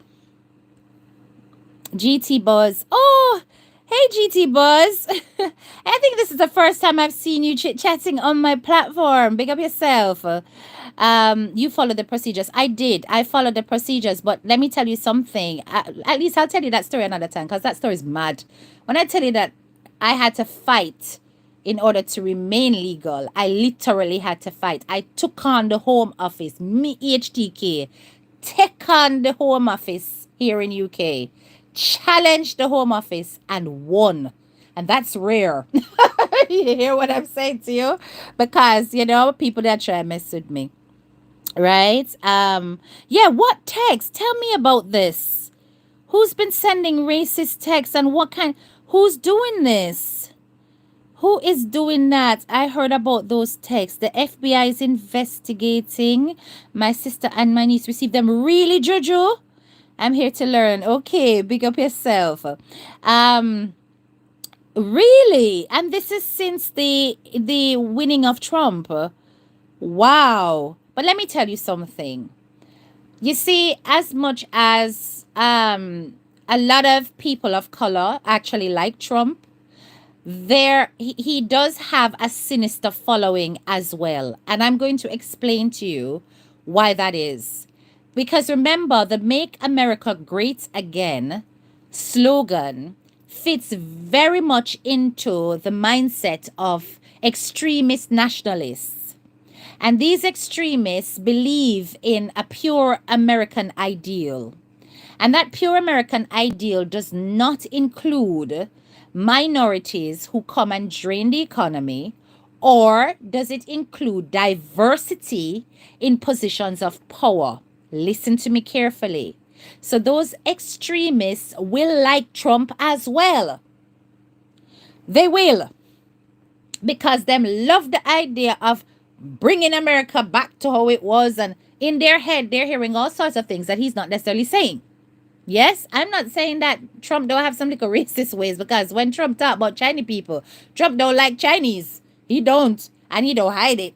GT Buzz. Oh, hey, GT Buzz. I think this is the first time I've seen you chit chatting on my platform. Big up yourself. You followed the procedures. I did. I followed the procedures, but let me tell you something. At least I'll tell you that story another time because that story is mad. When I tell you that I had to fight in order to remain legal, I literally had to fight. I took on the Home Office, me HTK, take on the Home Office here in UK, challenged the Home Office and won. And that's rare. You hear what I'm saying to you? Because, people that try to mess with me. Right? Yeah, what text? Tell me about this. Who's been sending racist texts and what kind? Who's doing this? Who is doing that? I heard about those texts. The FBI is investigating. My sister and my niece received them. Really, Jojo? I'm here to learn. Okay, big up yourself. Really? And this is since the winning of Trump. Wow. But let me tell you something. You see, as much as a lot of people of color actually like Trump, he does have a sinister following as well. And I'm going to explain to you why that is. Because remember, the Make America Great Again slogan fits very much into the mindset of extremist nationalists. And these extremists believe in a pure American ideal. And that pure American ideal does not include minorities who come and drain the economy, or does it include diversity in positions of power? Listen to me carefully. So those extremists will like Trump as well. They will. Because them love the idea of bringing America back to how it was. And in their head, they're hearing all sorts of things that he's not necessarily saying. Yes, I'm not saying that Trump don't have some little racist ways, because when Trump talk about Chinese people, Trump don't like Chinese. He don't. And he don't hide it.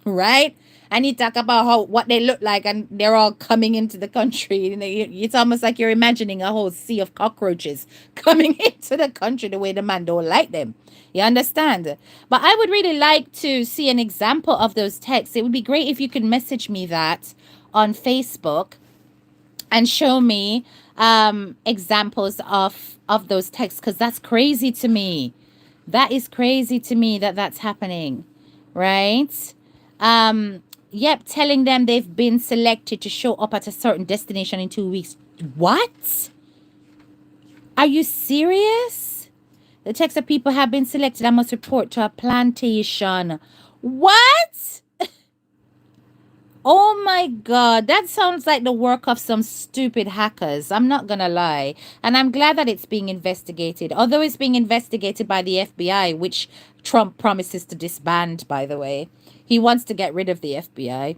Right? And he talk about what they look like and they're all coming into the country. It's almost like you're imagining a whole sea of cockroaches coming into the country the way the man don't like them. You understand? But I would really like to see an example of those texts. It would be great if you could message me that on Facebook and show me examples of those texts, because that's crazy to me. That is crazy to me that that's happening, right? Yep, telling them they've been selected to show up at a certain destination in 2 weeks. What? Are you serious? The text of people have been selected and must report to a plantation. What? Oh my God, that sounds like the work of some stupid hackers. I'm not gonna lie. And I'm glad that it's being investigated. Although it's being investigated by the FBI, which Trump promises to disband, by the way. He wants to get rid of the FBI.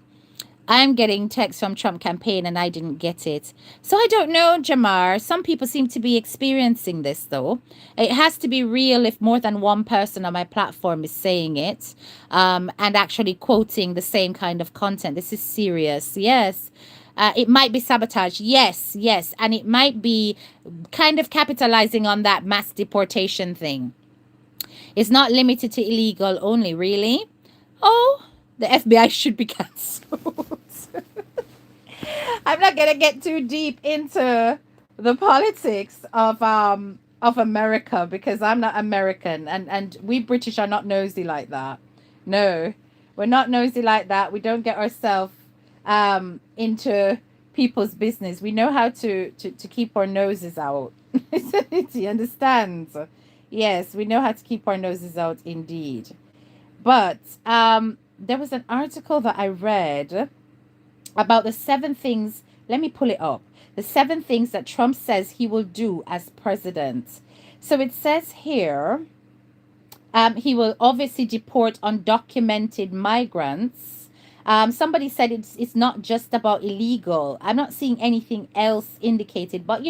I'm getting texts from Trump campaign and I didn't get it. So I don't know, Jamar. Some people seem to be experiencing this though. It has to be real if more than one person on my platform is saying it, and actually quoting the same kind of content. This is serious. Yes. It might be sabotage. Yes, yes. And it might be kind of capitalizing on that mass deportation thing. It's not limited to illegal only, really? Oh, the FBI should be cancelled. I'm not gonna get too deep into the politics of America because I'm not American, and we British are not nosy like that. No, we're not nosy like that. We don't get ourselves into people's business. We know how to keep our noses out. Do you understand? Yes, we know how to keep our noses out indeed. But there was an article that I read about the 7 things. Let me pull it up. The 7 things that Trump says he will do as president. So it says here, he will obviously deport undocumented migrants. Somebody said it's not just about illegal. I'm not seeing anything else indicated, but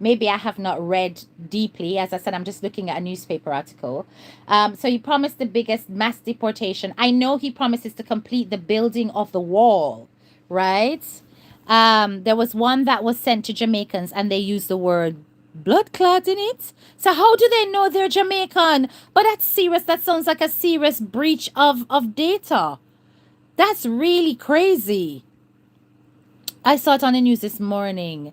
maybe I have not read deeply. As I said, I'm just looking at a newspaper article. So he promised the biggest mass deportation. I know he promises to complete the building of the wall, right? There was one that was sent to Jamaicans and they used the word blood clot in it. So how do they know they're Jamaican? But that's serious. That sounds like a serious breach of data. That's really crazy. I saw it on the news this morning.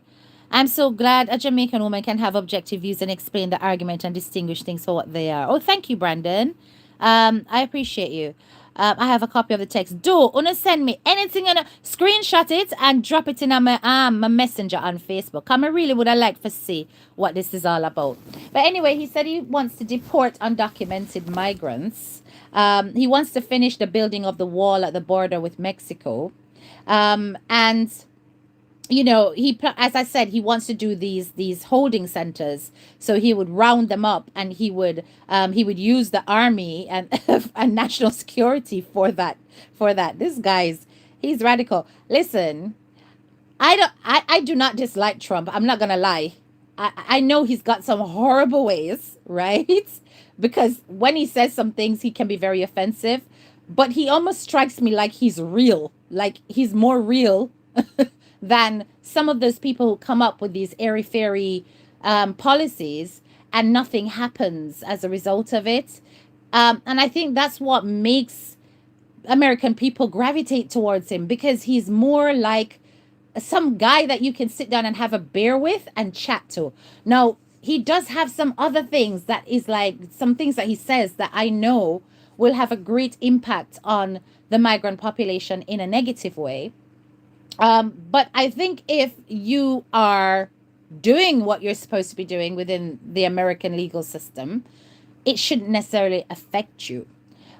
I'm so glad a Jamaican woman can have objective views and explain the argument and distinguish things for what they are. Oh, thank you, Brandon. I appreciate you. I have a copy of the text. Do wanna send me anything and screenshot it and drop it in my messenger on Facebook. I really would have liked to see what this is all about. But anyway, he said he wants to deport undocumented migrants. He wants to finish the building of the wall at the border with Mexico. And as I said, he wants to do these holding centers. So he would round them up, and he would use the army and and national security for that. This guy's he's radical. Listen, I do not dislike Trump. I'm not gonna lie. I know he's got some horrible ways, right? Because when he says some things, he can be very offensive. But he almost strikes me like he's real, like he's more real than some of those people who come up with these airy-fairy policies and nothing happens as a result of it. And I think that's what makes American people gravitate towards him, because he's more like some guy that you can sit down and have a beer with and chat to. Now, he does have some other things that is like some things that he says that I know will have a great impact on the migrant population in a negative way. But I think if you are doing what you're supposed to be doing within the American legal system, it shouldn't necessarily affect you.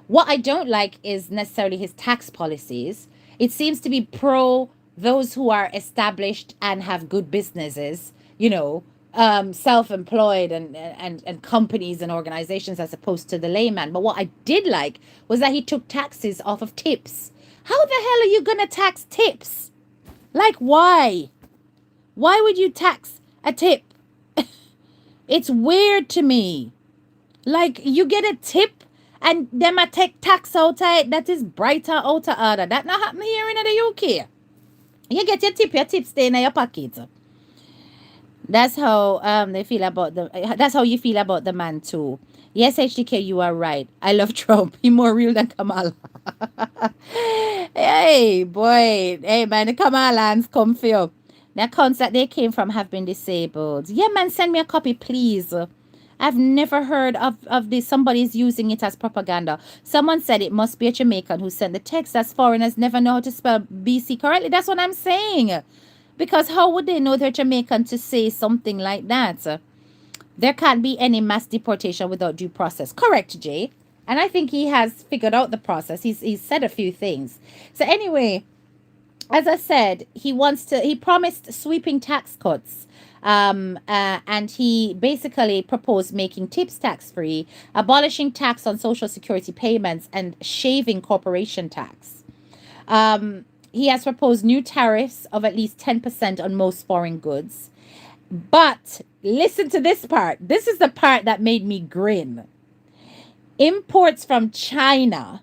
What I don't like is necessarily his tax policies. It seems to be pro those who are established and have good businesses, self-employed and companies and organizations, as opposed to the layman. But what I did like was that he took taxes off of tips. How the hell are you going to tax tips? Like, why? Why would you tax a tip? It's weird to me. Like, you get a tip and them a take tax out of it that is brighter out of order. That not happen here in the UK. You get your tip stay in your pocket. That's how they feel about that's how you feel about the man too. Yes, HDK, you are right. I love Trump. He more real than Kamala. Hey, boy. Hey, man, the Kamalans come for you. The accounts that they came from have been disabled. Yeah, man, send me a copy, please. I've never heard of this. Somebody's using it as propaganda. Someone said it must be a Jamaican who sent the text, as foreigners never know how to spell BC correctly. That's what I'm saying. Because how would they know they're Jamaican to say something like that? There can't be any mass deportation without due process. Correct, Jay. And I think he has figured out the process. He's said a few things. So anyway, as I said, he promised sweeping tax cuts. And he basically proposed making tips tax free, abolishing tax on social security payments, and shaving corporation tax. He has proposed new tariffs of at least 10% on most foreign goods. But listen to this part. This is the part that made me grin. Imports from China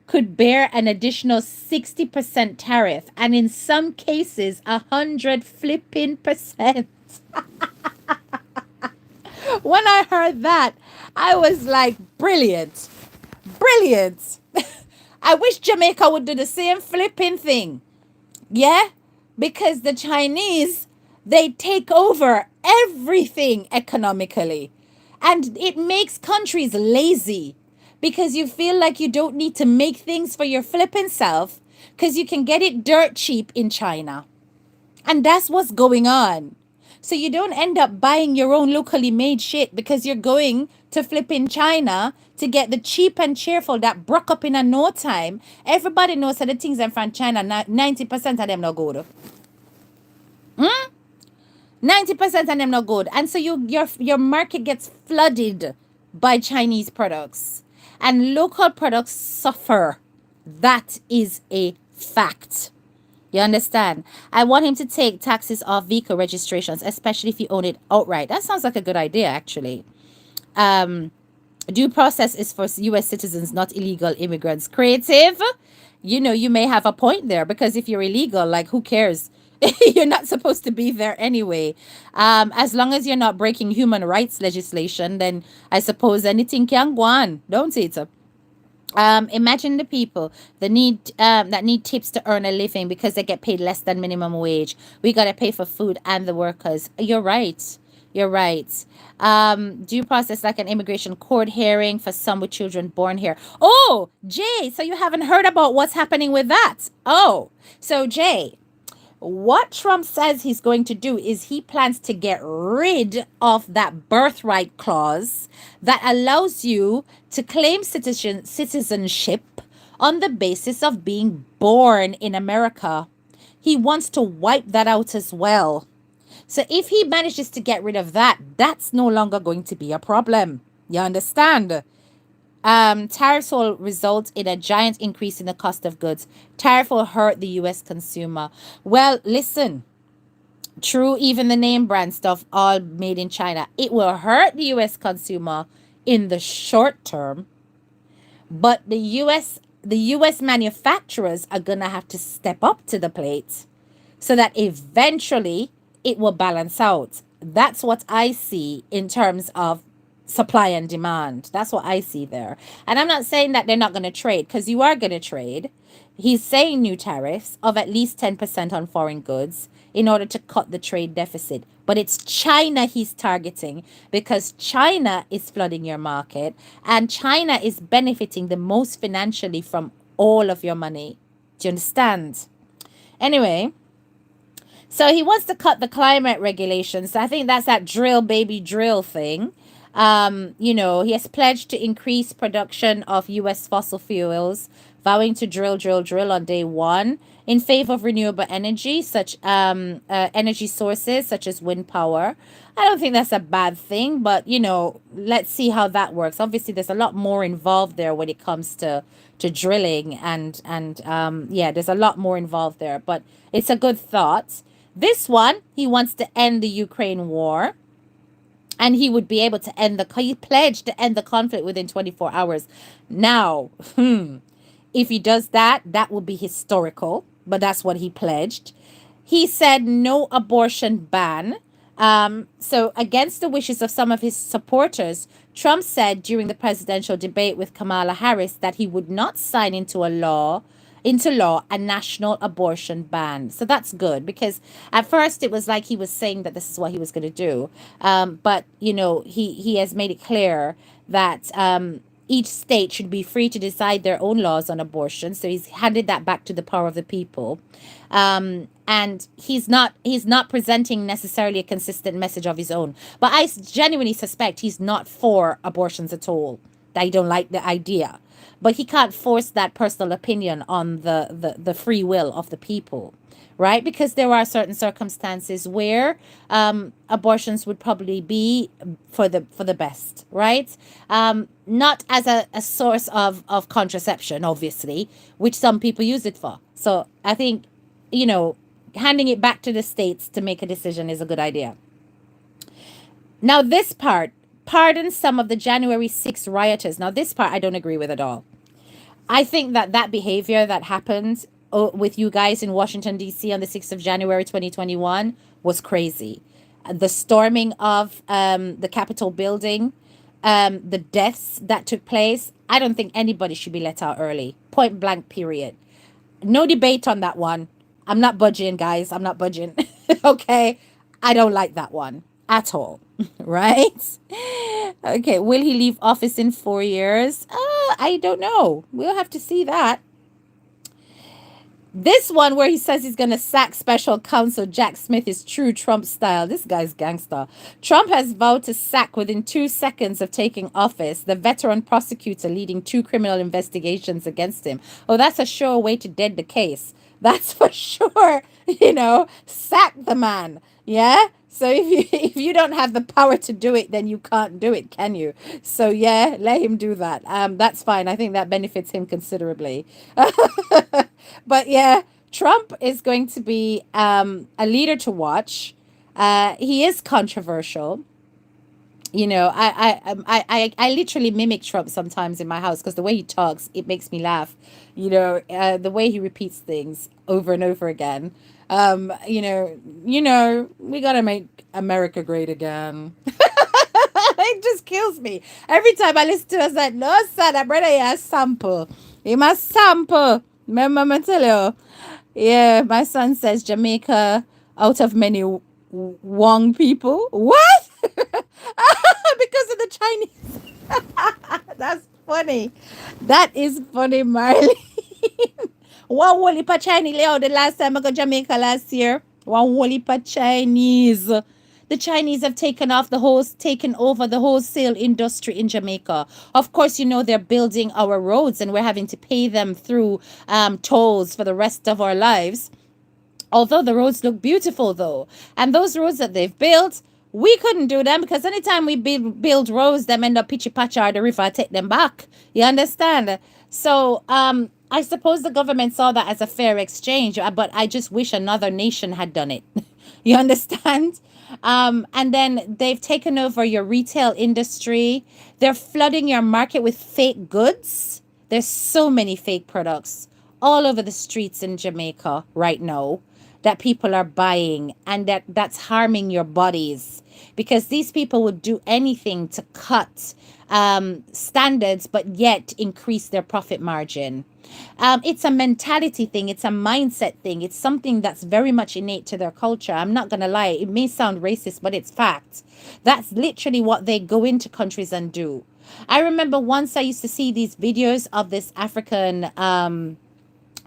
could bear an additional 60% tariff, and in some cases, 100 flipping percent. When I heard that, I was like, brilliant. Brilliant. I wish Jamaica would do the same flipping thing. Yeah? Because the Chinese, they take over everything economically. And it makes countries lazy because you feel like you don't need to make things for your flipping self because you can get it dirt cheap in China. And that's what's going on. So you don't end up buying your own locally made shit because you're going to flip in China to get the cheap and cheerful that broke up in a no time. Everybody knows that the things in from China, 90% of them not good. 90% of them not good. And so your market gets flooded by Chinese products. And local products suffer. That is a fact. You understand? I want him to take taxes off vehicle registrations, especially if you own it outright. That sounds like a good idea, actually. Due process is for U.S. citizens, not illegal immigrants. Creative, you may have a point there because if you're illegal, like, who cares? You're not supposed to be there anyway. As long as you're not breaking human rights legislation, then I suppose anything can go on, don't it? Imagine the people that need tips to earn a living because they get paid less than minimum wage. We gotta pay for food and the workers. You're right. You're right. Due process like an immigration court hearing for some with children born here. Oh, Jay, so you haven't heard about what's happening with that? Oh, so Jay, what Trump says he's going to do is he plans to get rid of that birthright clause that allows you to claim citizenship on the basis of being born in America. He wants to wipe that out as well. So if he manages to get rid of that, that's no longer going to be a problem. You understand? Tariffs will result in a giant increase in the cost of goods. Tariff will hurt the U.S. consumer. Well, listen, true, even the name brand stuff, all made in China, it will hurt the U.S. consumer in the short term, but the U.S. manufacturers are gonna have to step up to the plate so that eventually it will balance out. That's what I see in terms of supply and demand. That's what I see there. And I'm not saying that they're not going to trade because you are going to trade. He's saying new tariffs of at least 10% on foreign goods in order to cut the trade deficit. But it's China he's targeting because China is flooding your market and China is benefiting the most financially from all of your money. Do you understand? Anyway, so he wants to cut the climate regulations. I think that's that drill, baby, drill thing. He has pledged to increase production of U.S. fossil fuels, vowing to drill on day one in favor of renewable energy, such energy sources such as wind power. I don't think that's a bad thing, but let's see how that works. Obviously, there's a lot more involved there when it comes to drilling, and yeah, there's a lot more involved there, but it's a good thought. This one, he wants to end the Ukraine war. And he would be able to he pledged to end the conflict within 24 hours. Now, if he does that, that will be historical. But that's what he pledged. He said no abortion ban. So, against the wishes of some of his supporters, Trump said during the presidential debate with Kamala Harris that he would not sign into law a national abortion ban. So that's good because at first it was like he was saying that this is what he was going to do, but he has made it clear that each state should be free to decide their own laws on abortion. So he's handed that back to the power of the people, and he's not presenting necessarily a consistent message of his own. But I genuinely suspect he's not for abortions at all. That he don't like the idea, but he can't force that personal opinion on the free will of the people, right? Because there are certain circumstances where abortions would probably be for the best, right? Not as a source of contraception, obviously, which some people use it for. So I think, you know, handing it back to the states to make a decision is a good idea. Now, this part, pardon some of the January 6th rioters. Now, this part I don't agree with at all. I think that behavior that happened with you guys in Washington, D.C. on the 6th of January 2021 was crazy. The storming of the Capitol building, the deaths that took place, I don't think anybody should be let out early. Point blank, period. No debate on that one. I'm not budging, guys. I'm not budging. Okay. I don't like that one at all. Right? Okay. Will he leave office in 4 years? I don't know. We'll have to see that. This one where he says he's going to sack special counsel Jack Smith is true Trump style. This guy's gangster. Trump has vowed to sack within 2 seconds of taking office the veteran prosecutor leading two criminal investigations against him. Oh, that's a sure way to dead the case. That's for sure. Sack the man. Yeah. So if you if you don't have the power to do it, then you can't do it, can you? So yeah, let him do that. That's fine. I think that benefits him considerably. But yeah, Trump is going to be a leader to watch. He is controversial. I literally mimic Trump sometimes in my house because the way he talks, it makes me laugh. The way he repeats things over and over again. We gotta make America great again. It just kills me every time I listen to it. I was like, no, sir, that brother, yeah, sample. He must sample. Remember, I tell you. Yeah, my son says Jamaica out of many Wong people. What? Because of the Chinese. That's funny. That is funny, Marley. One whole heap of Chinese lay out the last time I go Jamaica last year. One whole heap of Chinese. The Chinese have taken over the wholesale industry in Jamaica. Of course, they're building our roads and we're having to pay them through tolls for the rest of our lives. Although the roads look beautiful, though. And those roads that they've built, we couldn't do them because anytime we build roads, them end up pitchy patch or the river take them back. You understand? So I suppose the government saw that as a fair exchange, but I just wish another nation had done it. You understand? And then they've taken over your retail industry. They're flooding your market with fake goods. There's so many fake products all over the streets in Jamaica right now that people are buying, and that's harming your bodies because these people would do anything to cut standards but yet increase their profit margin. It's a mentality thing. It's a mindset thing. It's something that's very much innate to their culture. I'm not going to lie. It may sound racist, but it's fact. That's literally what they go into countries and do. I remember once I used to see these videos of this African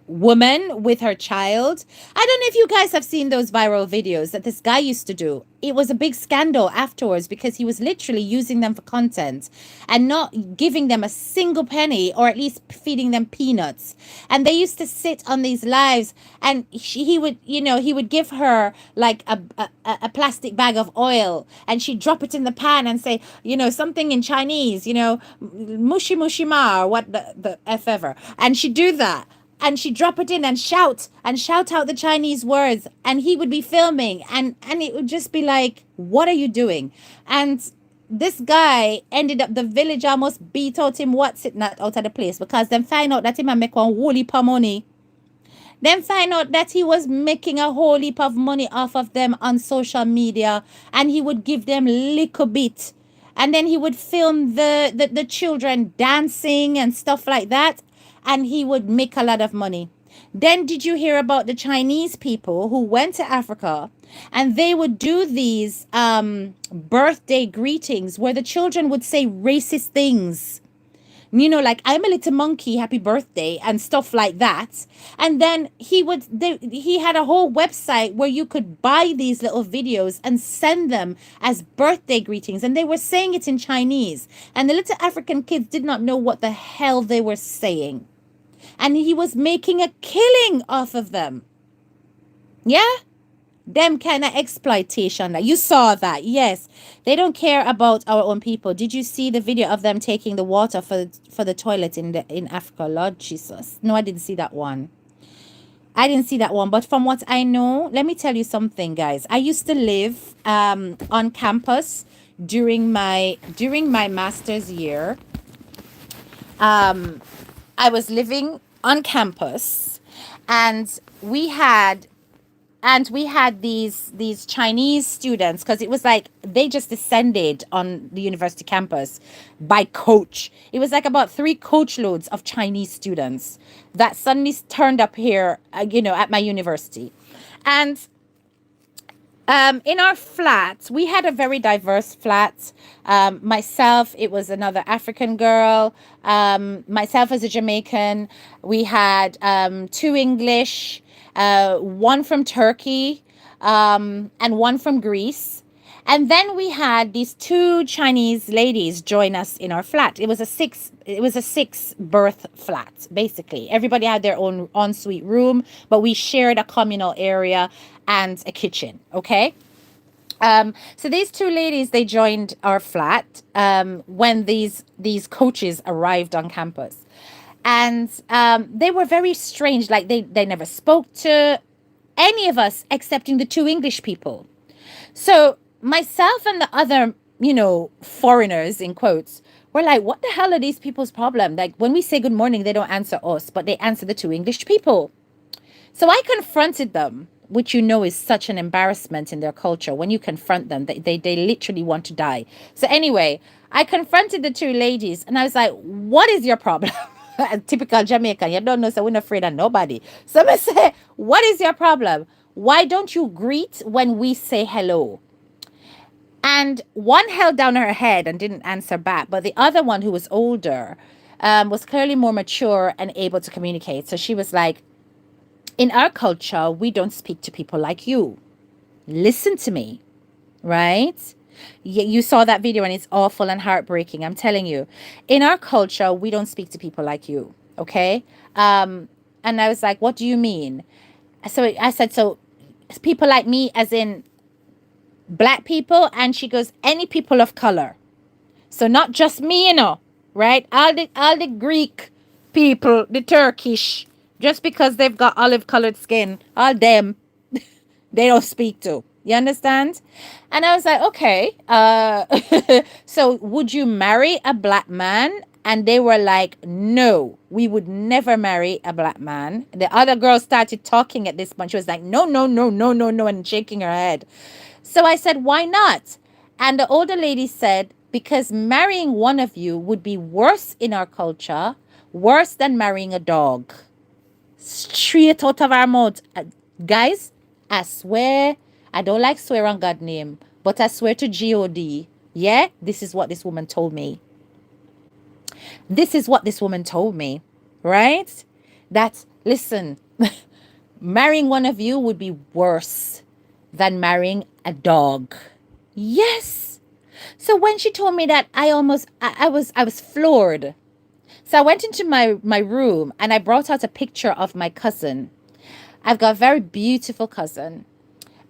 woman with her child. I don't know if you guys have seen those viral videos that this guy used to do. It was a big scandal afterwards because he was literally using them for content and not giving them a single penny or at least feeding them peanuts. And they used to sit on these lives and he would give her like a plastic bag of oil and she'd drop it in the pan and say, something in Chinese, mushi mushi ma or what the F ever. And she'd do that and she'd drop it in and shout out the Chinese words, and he would be filming and it would just be like, what are you doing? And this guy ended up, the village almost beat out him, what's it not out of the place, because then find out that him a make one whole heap of money. Then find out that he was making a whole heap of money off of them on social media, and he would give them little bit. And then he would film the children dancing and stuff like that, and he would make a lot of money. Then did you hear about the Chinese people who went to Africa and they would do these birthday greetings where the children would say racist things, like I'm a little monkey, happy birthday, and stuff like that. And then he had a whole website where you could buy these little videos and send them as birthday greetings, and they were saying it in Chinese, and the little African kids did not know what the hell they were saying, and he was making a killing off of them. Yeah, them kind of exploitation. You saw that. Yes, they don't care about our own people. Did you see the video of them taking the water for the toilet in Africa? Lord Jesus, no, I didn't see that one. I didn't see that one. But from what I know, let me tell you something, guys. I used to live on campus during my master's year. I was living on campus, and we had these Chinese students, because it was like they just descended on the university campus by coach. It was like about 3 coach loads of Chinese students that suddenly turned up here, at my university. And in our flat, we had a very diverse flat. Myself, it was another African girl. Myself as a Jamaican. We had 2 English, one from Turkey, and one from Greece. And then we had these 2 Chinese ladies join us in our flat. It was a 6 berth flat, basically. Everybody had their own ensuite room, but we shared a communal area and a kitchen. Okay. So these 2 ladies, they joined our flat when these coaches arrived on campus. And they were very strange. Like they never spoke to any of us excepting the 2 English people. So myself and the other, foreigners in quotes, were like, what the hell are these people's problem? Like when we say good morning, they don't answer us, but they answer the 2 English people. So I confronted them, which is such an embarrassment in their culture. When you confront them, they literally want to die. So anyway, I confronted the 2 ladies and I was like, what is your problem? Typical Jamaican, you don't know, so we're not afraid of nobody. So I say, what is your problem? Why don't you greet when we say hello? And one held down her head and didn't answer back, but the other one, who was older, was clearly more mature and able to communicate. So she was like, in our culture, we don't speak to people like you. Listen to me, right? You saw that video and it's awful and heartbreaking. I'm telling you, in our culture, we don't speak to people like you. Okay. And I was like, what do you mean? So I said, so people like me, as in black people. And she goes, any people of color. So not just me, right? All the Greek people, the Turkish, just because they've got olive colored skin, all them, they don't speak to. You understand? And I was like, okay, so would you marry a black man? And they were like, no, we would never marry a black man. The other girl started talking at this point. She was like, no, no, no, no, no, no, and shaking her head. So I said, why not? And the older lady said, because marrying one of you would be worse in our culture, worse than marrying a dog. Straight out of our mouth. Guys, I swear, I don't like swear on God's name, but I swear to God, yeah, this is what this woman told me. This is what this woman told me, right? That, listen, marrying one of you would be worse than marrying a dog. Yes. So when she told me that, I was floored. So I went into my room and I brought out a picture of my cousin. I've got a very beautiful cousin.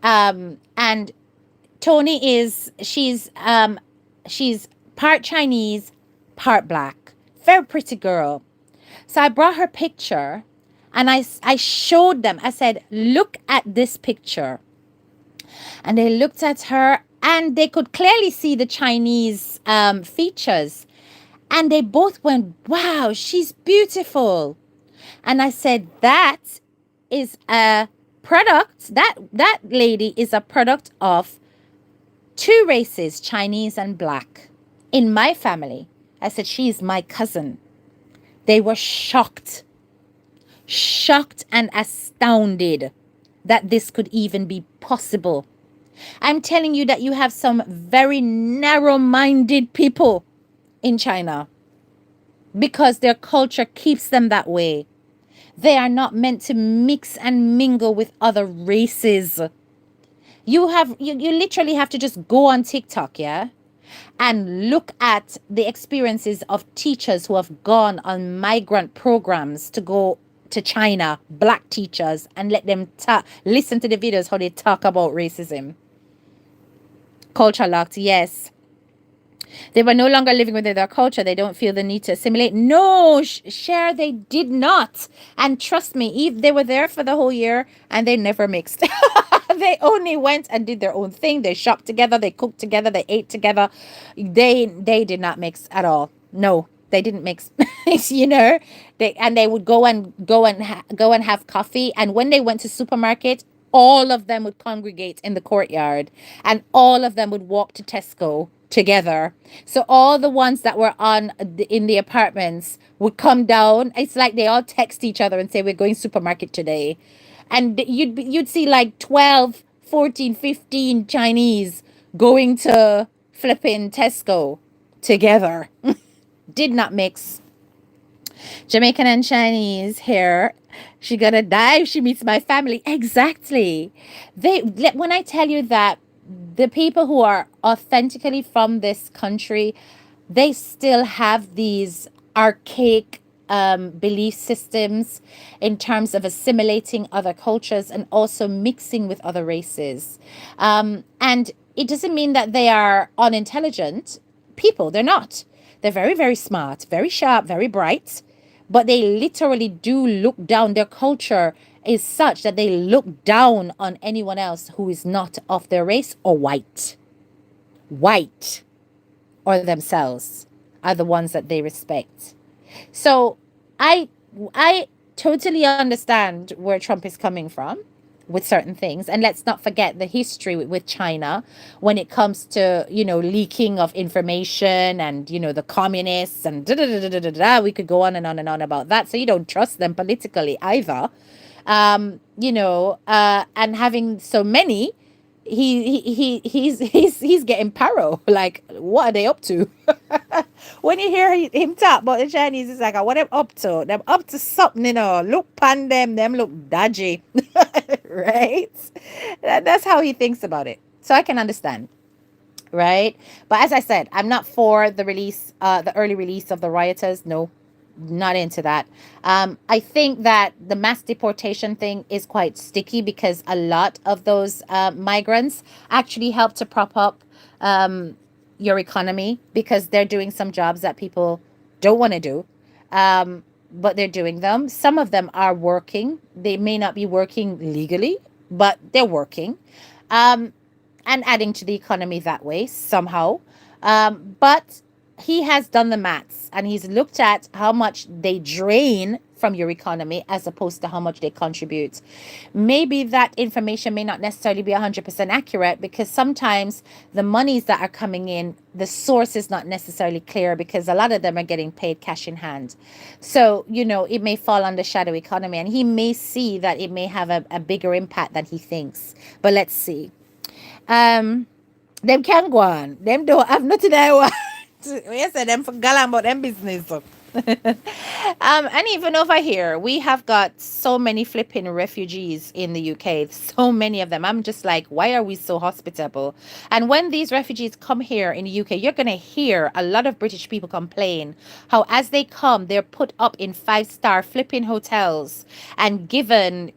And Tony she's part Chinese, part black. Very pretty girl. So I brought her picture and I showed them. I said, look at this picture. And they looked at her and they could clearly see the Chinese features. And they both went, wow, she's beautiful. And I said, that is a product, that lady is a product of two races, Chinese and black. In my family, I said, she's my cousin. They were shocked and astounded that this could even be possible. I'm telling you that you have some very narrow minded people in China because their culture keeps them that way. They are not meant to mix and mingle with other races. You literally have to just go on TikTok, yeah? And look at the experiences of teachers who have gone on migrant programs to go to China, black teachers, and let them listen to the videos how they talk about racism. Culture locked, yes. They were no longer living within their culture. They don't feel the need to assimilate. No, share, they did not. And trust me, they were there for the whole year and they never mixed. They only went and did their own thing. They shopped together, they cooked together, they ate together. They did not mix at all. No, they didn't mix. You know, they would go and have coffee. And when they went to supermarket, all of them would congregate in the courtyard, and all of them would walk to Tesco together. So all the ones that were in the apartments would come down. It's like they all text each other and say, we're going supermarket today. And you'd see like 12, 14, 15 Chinese going to flipping Tesco together. Did not mix. Jamaican and Chinese here. She gonna die if she meets my family. Exactly. When I tell you that the people who are authentically from this country, they still have these archaic belief systems in terms of assimilating other cultures and also mixing with other races. And it doesn't mean that they are unintelligent people. They're not. They're very, very smart, very sharp, very bright, but they literally do look down. Their culture is such that they look down on anyone else who is not of their race or white or themselves are the ones that they respect. So I I totally understand where Trump is coming from with certain things. And let's not forget the history with China when it comes to, leaking of information and, the communists and da da da da da da. We could go on and on about that. So you don't trust them politically either. And having so many, he's getting paro. Like, what are they up to? When you hear him talk about the Chinese, it's like, what them up to? Them up to something, Look pan them look dodgy. Right? That's how he thinks about it. So I can understand. Right? But as I said, I'm not for the early release of the rioters. No, not into that. I think that the mass deportation thing is quite sticky because a lot of those migrants actually help to prop up your economy because they're doing some jobs that people don't want to do. But they're doing them. Some of them are working. They may not be working legally, but they're working. Um, and adding to the economy that way somehow. But he has done the maths and he's looked at how much they drain from your economy as opposed to how much they contribute. Maybe that information may not necessarily be 100% accurate because sometimes the monies that are coming in, the source is not necessarily clear because a lot of them are getting paid cash in hand. So, it may fall under shadow economy and he may see that it may have a bigger impact than he thinks. But let's see. Them can go on. Them don't have nothing I want. We say them for galang about them business. And even over here, we have got so many flipping refugees in the UK. So many of them. I'm just like, why are we so hospitable? And when these refugees come here in the UK, you're going to hear a lot of British people complain how as they come, they're put up in 5-star flipping hotels and given,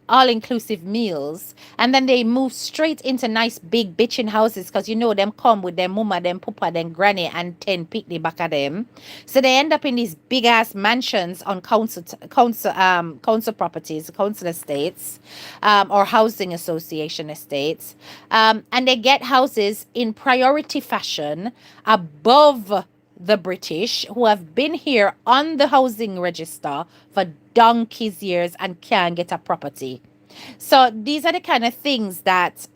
all-inclusive meals. And then they move straight into nice big bitchin' houses because, them come with their mama, them papa, them granny and 10 picnic back at them. So they end up in these big ass mansions on council properties, council estates, or housing association estates, and they get houses in priority fashion above the British who have been here on the housing register for donkey's years and can't get a property. So these are the kind of things that,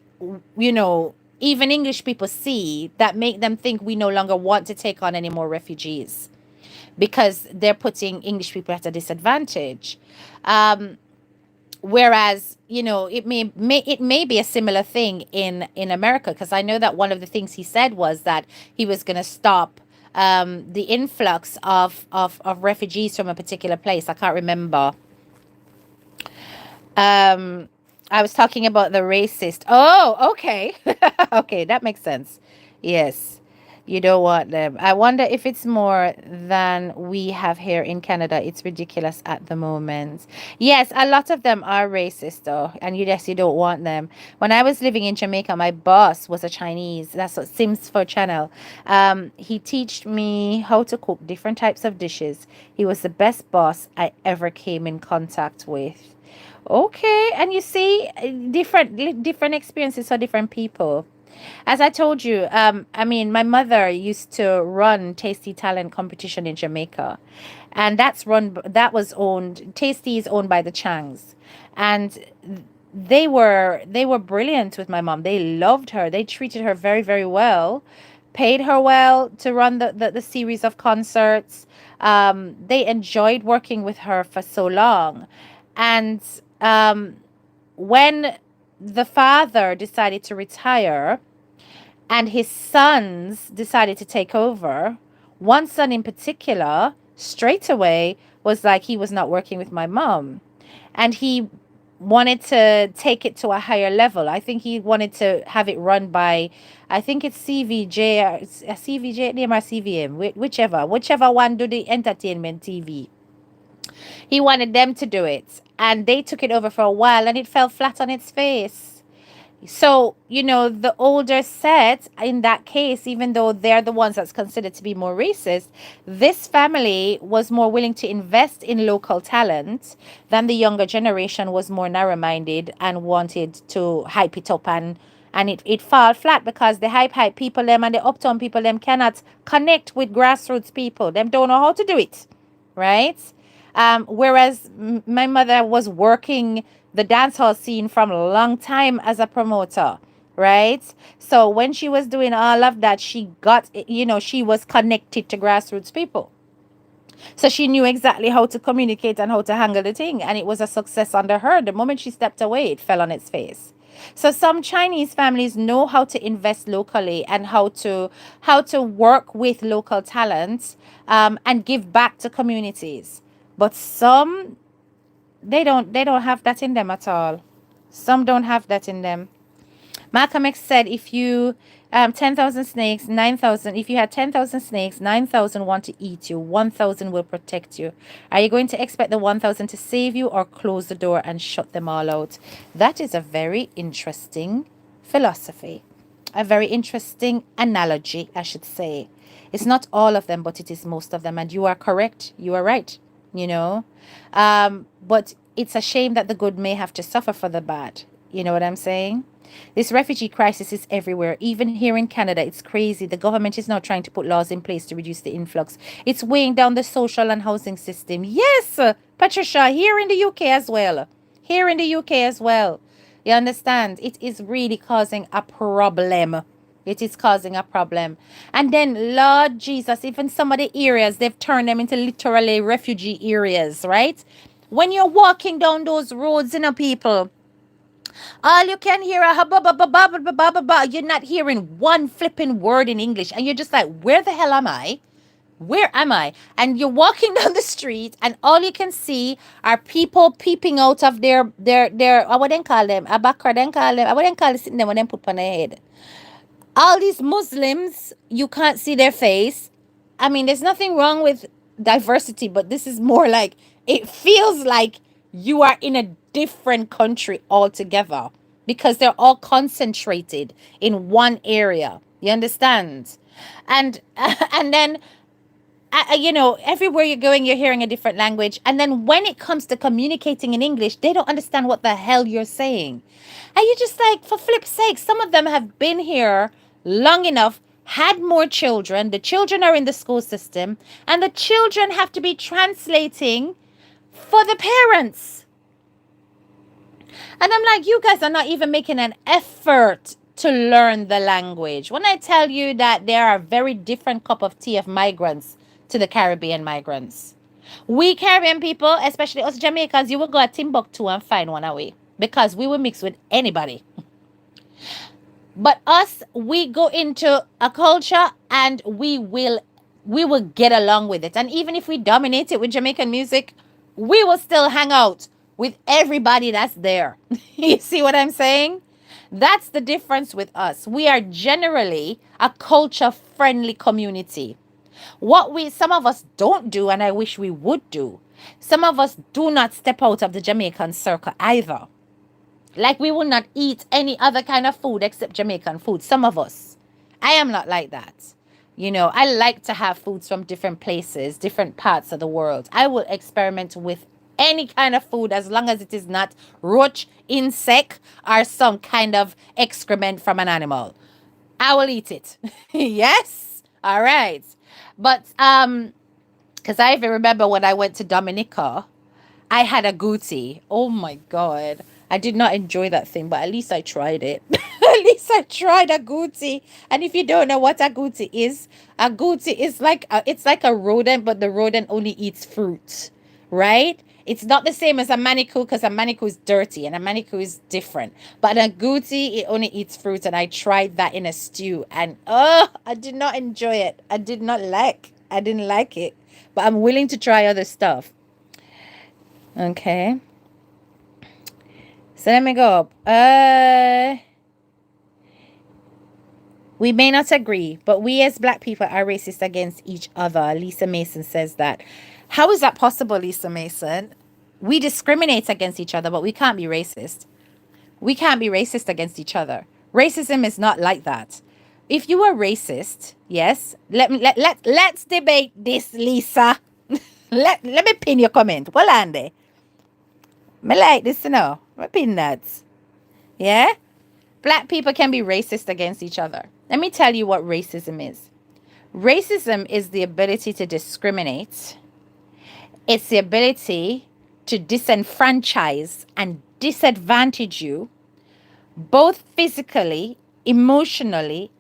you know, even English people see that make them think we no longer want to take on any more refugees because they're putting English people at a disadvantage. Um, Whereas, you know, it may be a similar thing in America, because I know that one of the things he said was that he was going to stop the influx of refugees from a particular place. I can't remember. Um, I was talking about the racist. Oh, okay. Okay, that makes sense. Yes. You don't want them. I wonder if it's more than we have here in Canada. It's ridiculous at the moment. Yes, a lot of them are racist though. And yes, you don't want them. When I was living in Jamaica, my boss was a Chinese. That's what Sims for Channel. He taught me how to cook different types of dishes. He was the best boss I ever came in contact with. Okay, and you see, different experiences for different people. As I told you, I mean, my mother used to run Tasty Talent competition in Jamaica, and that was owned. Tasty is owned by the Changs, and they were brilliant with my mom. They loved her. They treated her very very well, paid her well to run the series of concerts. They enjoyed working with her for so long, and um, when the father decided to retire and his sons decided to take over, one son in particular straight away was like he was not working with my mom. And he wanted to take it to a higher level. I think he wanted to have it run by, I think it's CVJ, or a CVJ name or CVM, whichever one do the entertainment TV. He wanted them to do it. And they took it over for a while and it fell flat on its face. So, you know, the older set in that case, even though they're the ones that's considered to be more racist, this family was more willing to invest in local talent than the younger generation was more narrow minded and wanted to hype it up, and it fall flat because the hype people them and the uptown people them cannot connect with grassroots people. Them don't know how to do it, right? Whereas my mother was working the dancehall scene from a long time as a promoter, right? So when she was doing all of that, she got, you know, she was connected to grassroots people. So she knew exactly how to communicate and how to handle the thing. And it was a success under her. The moment she stepped away, it fell on its face. So some Chinese families know how to invest locally and how to work with local talents, and give back to communities. But some, they don't have that in them at all. Some don't have that in them. Malcolm X said, if you 10,000 snakes, 9,000, if you had 10,000 snakes, 9,000 want to eat you, 1,000 will protect you. Are you going to expect the 1,000 to save you or close the door and shut them all out? That is a very interesting philosophy, a very interesting analogy, I should say. It's not all of them, but it is most of them. And you are correct. You are right, you know. But it's a shame that the good may have to suffer for the bad. You know what I'm saying? This refugee crisis is everywhere. Even here in Canada, it's crazy. The government is now trying to put laws in place to reduce the influx. It's weighing down the social and housing system. Yes, Patricia, here in the UK as well. Here in the UK as well. You understand? It is really causing a problem. It is causing a problem. And then, Lord Jesus, even some of the areas, they've turned them into literally refugee areas, right? When you're walking down those roads, you know, people, all you can hear a ba ba ba ba ba ba ba ba ba. You're not hearing one flipping word in English, and you're just like, where the hell am I? Where am I? And you're walking down the street, and all you can see are people peeping out of their what they call them, abakra, they call them, what they call it, sitting there when they put on their head. All these Muslims, you can't see their face. I mean, there's nothing wrong with diversity, but this is more like, it feels like you are in a different country altogether because they're all concentrated in one area. You understand? And and then you know, everywhere you're going, you're hearing a different language. And then when it comes to communicating in English, they don't understand what the hell you're saying. And you're just like, for flip's sake, some of them have been here long enough had more children. The children are in the school system, and the children have to be translating for the parents. And I'm like, you guys are not even making an effort to learn the language. When I tell you that there are very different cup of tea of migrants to the Caribbean migrants. We Caribbean people, especially us Jamaicans, you will go to Timbuktu and find one away because we will mix with anybody. But us, we go into a culture and we will get along with it. And even if we dominate it with Jamaican music, we will still hang out with everybody that's there. You see what I'm saying? That's the difference with us. We are generally a culture friendly community. What we some of us don't do, and I wish we would do, some of us do not step out of the Jamaican circle either. Like we will not eat any other kind of food except Jamaican food. Some of us. I am not like that. I like to have foods from different places, different parts of the world. I will experiment with any kind of food as long as it is not roach, insect, or some kind of excrement from an animal. I will eat it. Yes. All right. But because I even remember when I went to Dominica, I had a gootee. Oh my God. I did not enjoy that thing, but at least I tried it. At least I tried a gootee. And if you don't know what a gootee is it's like a rodent, but the rodent only eats fruit, right? It's not the same as a manicure because a manicure is dirty and a manicure is different. But a gootee, it only eats fruit. And I tried that in a stew and I did not enjoy it. I didn't like it. But I'm willing to try other stuff. Okay. So let me go up. We may not agree, but we as black people are racist against each other. Lisa Mason says that. How is that possible, Lisa Mason? We discriminate against each other, but we can't be racist. We can't be racist against each other. Racism is not like that. If you are racist, yes, let's debate this, Lisa. let me pin your comment. Well, Andy. Me like this to know. Me pin that. Yeah? Black people can be racist against each other. Let me tell you what racism is. Racism is the ability to discriminate. It's the ability to disenfranchise and disadvantage you, both physically, emotionally,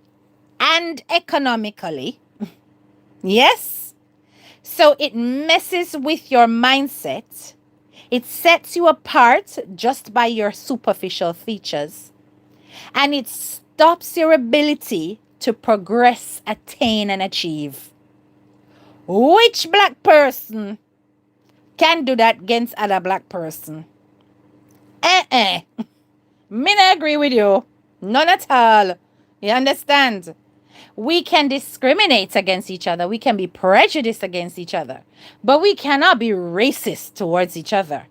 and economically. Yes? So it messes with your mindset. It sets you apart just by your superficial features. And it stops your ability to progress, attain, and achieve. Which black person can do that against other black person? Me not agree with you. None at all. You understand? We can discriminate against each other. We can be prejudiced against each other. But we cannot be racist towards each other.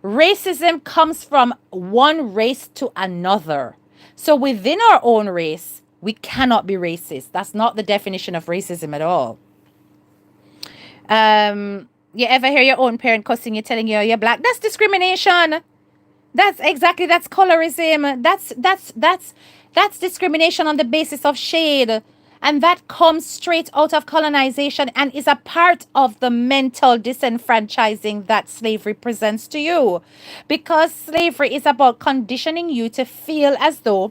Racism comes from one race to another. So within our own race, we cannot be racist. That's not the definition of racism at all. You ever hear your own parent cussing you, telling you you're black? That's discrimination. That's colorism. That's discrimination on the basis of shade. And that comes straight out of colonization and is a part of the mental disenfranchising that slavery presents to you. Because slavery is about conditioning you to feel as though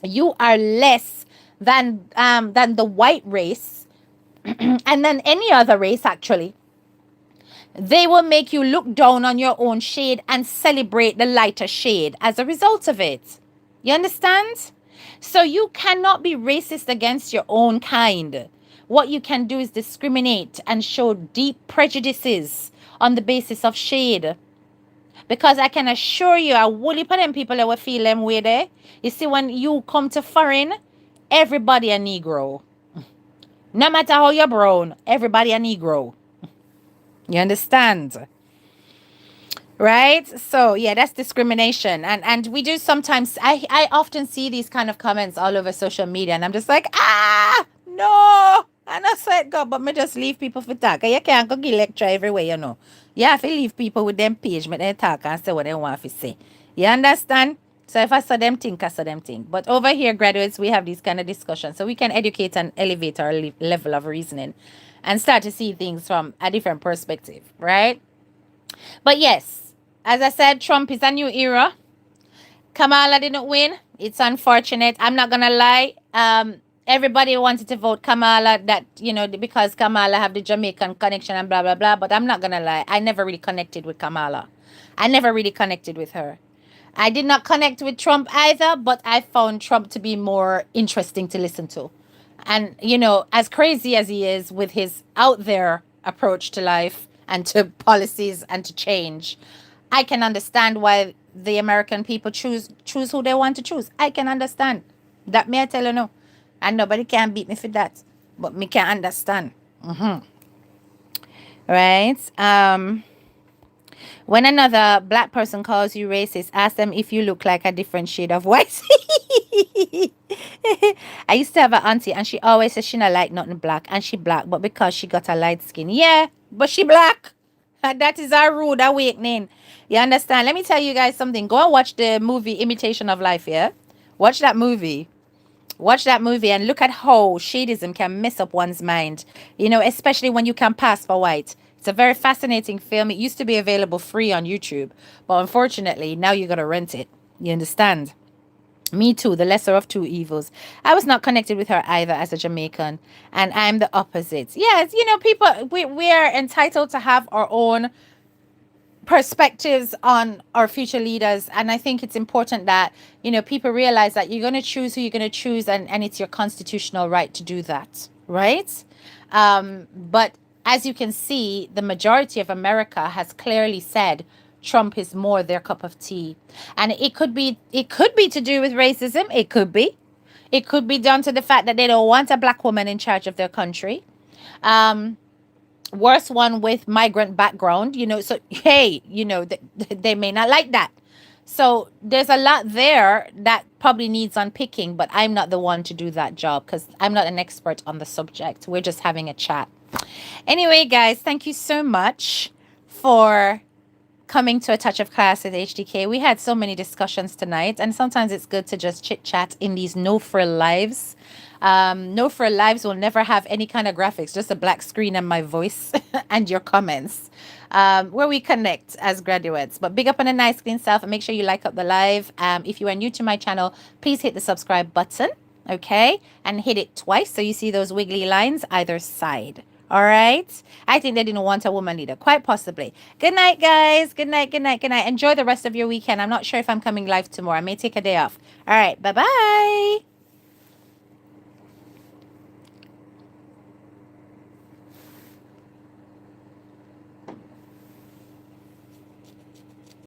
you are less than the white race and than any other race actually. They will make you look down on your own shade and celebrate the lighter shade as a result of it. You understand? So you cannot be racist against your own kind. What you can do is discriminate and show deep prejudices on the basis of shade. Because I can assure you, a whole heap of them people that will feel them way there. You see, when you come to foreign, everybody a Negro. No matter how you're brown, everybody a Negro. You understand? Right? So yeah, that's discrimination. And we do sometimes I often see these kind of comments all over social media and I'm just like, no. I not say it go, but me just leave people for talk. You can't go give lecture everywhere, you know. You have to leave people with them page, make them talk and say what they want to say. You understand? So if I saw them think, I saw them think. But over here, graduates, we have these kind of discussions. So we can educate and elevate our level of reasoning and start to see things from a different perspective, right? But yes, as I said, Trump is a new era. Kamala didn't win. It's unfortunate. I'm not gonna lie. Everybody wanted to vote Kamala that, because Kamala have the Jamaican connection and blah blah blah. But I'm not gonna lie. I never really connected with Kamala. I never really connected with her. I did not connect with Trump either, but I found Trump to be more interesting to listen to. And, as crazy as he is with his out there approach to life and to policies and to change, I can understand why the American people choose who they want to choose. I can understand. That may I tell you no. And nobody can beat me for that. But me can understand. Right? When another black person calls you racist, ask them if you look like a different shade of white. I used to have an auntie and she always says she not like nothing black and she black, but because she got a light skin. Yeah, but she black. And that is our rude awakening. You understand? Let me tell you guys something. Go and watch the movie Imitation of Life, yeah? Watch that movie. Watch that movie and look at how shadism can mess up one's mind, especially when you can pass for white. It's a very fascinating film. It used to be available free on YouTube, but unfortunately, now you got to rent it. You understand? Me too, the lesser of two evils. I was not connected with her either as a Jamaican, and I'm the opposite. Yes, people, we are entitled to have our own perspectives on our future leaders, and I think it's important that people realize that you're going to choose who you're going to choose, and it's your constitutional right to do that, right? But as you can see, the majority of America has clearly said Trump is more their cup of tea, and it could be to do with racism. It could be down to the fact that they don't want a black woman in charge of their country. Worse one with migrant background, so hey, they may not like that. So there's a lot there that probably needs unpicking, but I'm not the one to do that job because I'm not an expert on the subject. We're just having a chat. Anyway, guys, thank you so much for coming to a touch of class with HDK. We had so many discussions tonight, and sometimes it's good to just chit chat in these no frill lives. No frill lives will never have any kind of graphics, just a black screen and my voice and your comments, where we connect as graduates. But big up on a nice clean self, and make sure you like up the live. If you are new to my channel, please hit the subscribe button, okay, and hit it twice so you see those wiggly lines either side. All right. I think they didn't want a woman leader. Quite possibly. Good night, guys. Good night. Good night. Good night. Enjoy the rest of your weekend. I'm not sure if I'm coming live tomorrow. I may take a day off. All right. Bye-bye.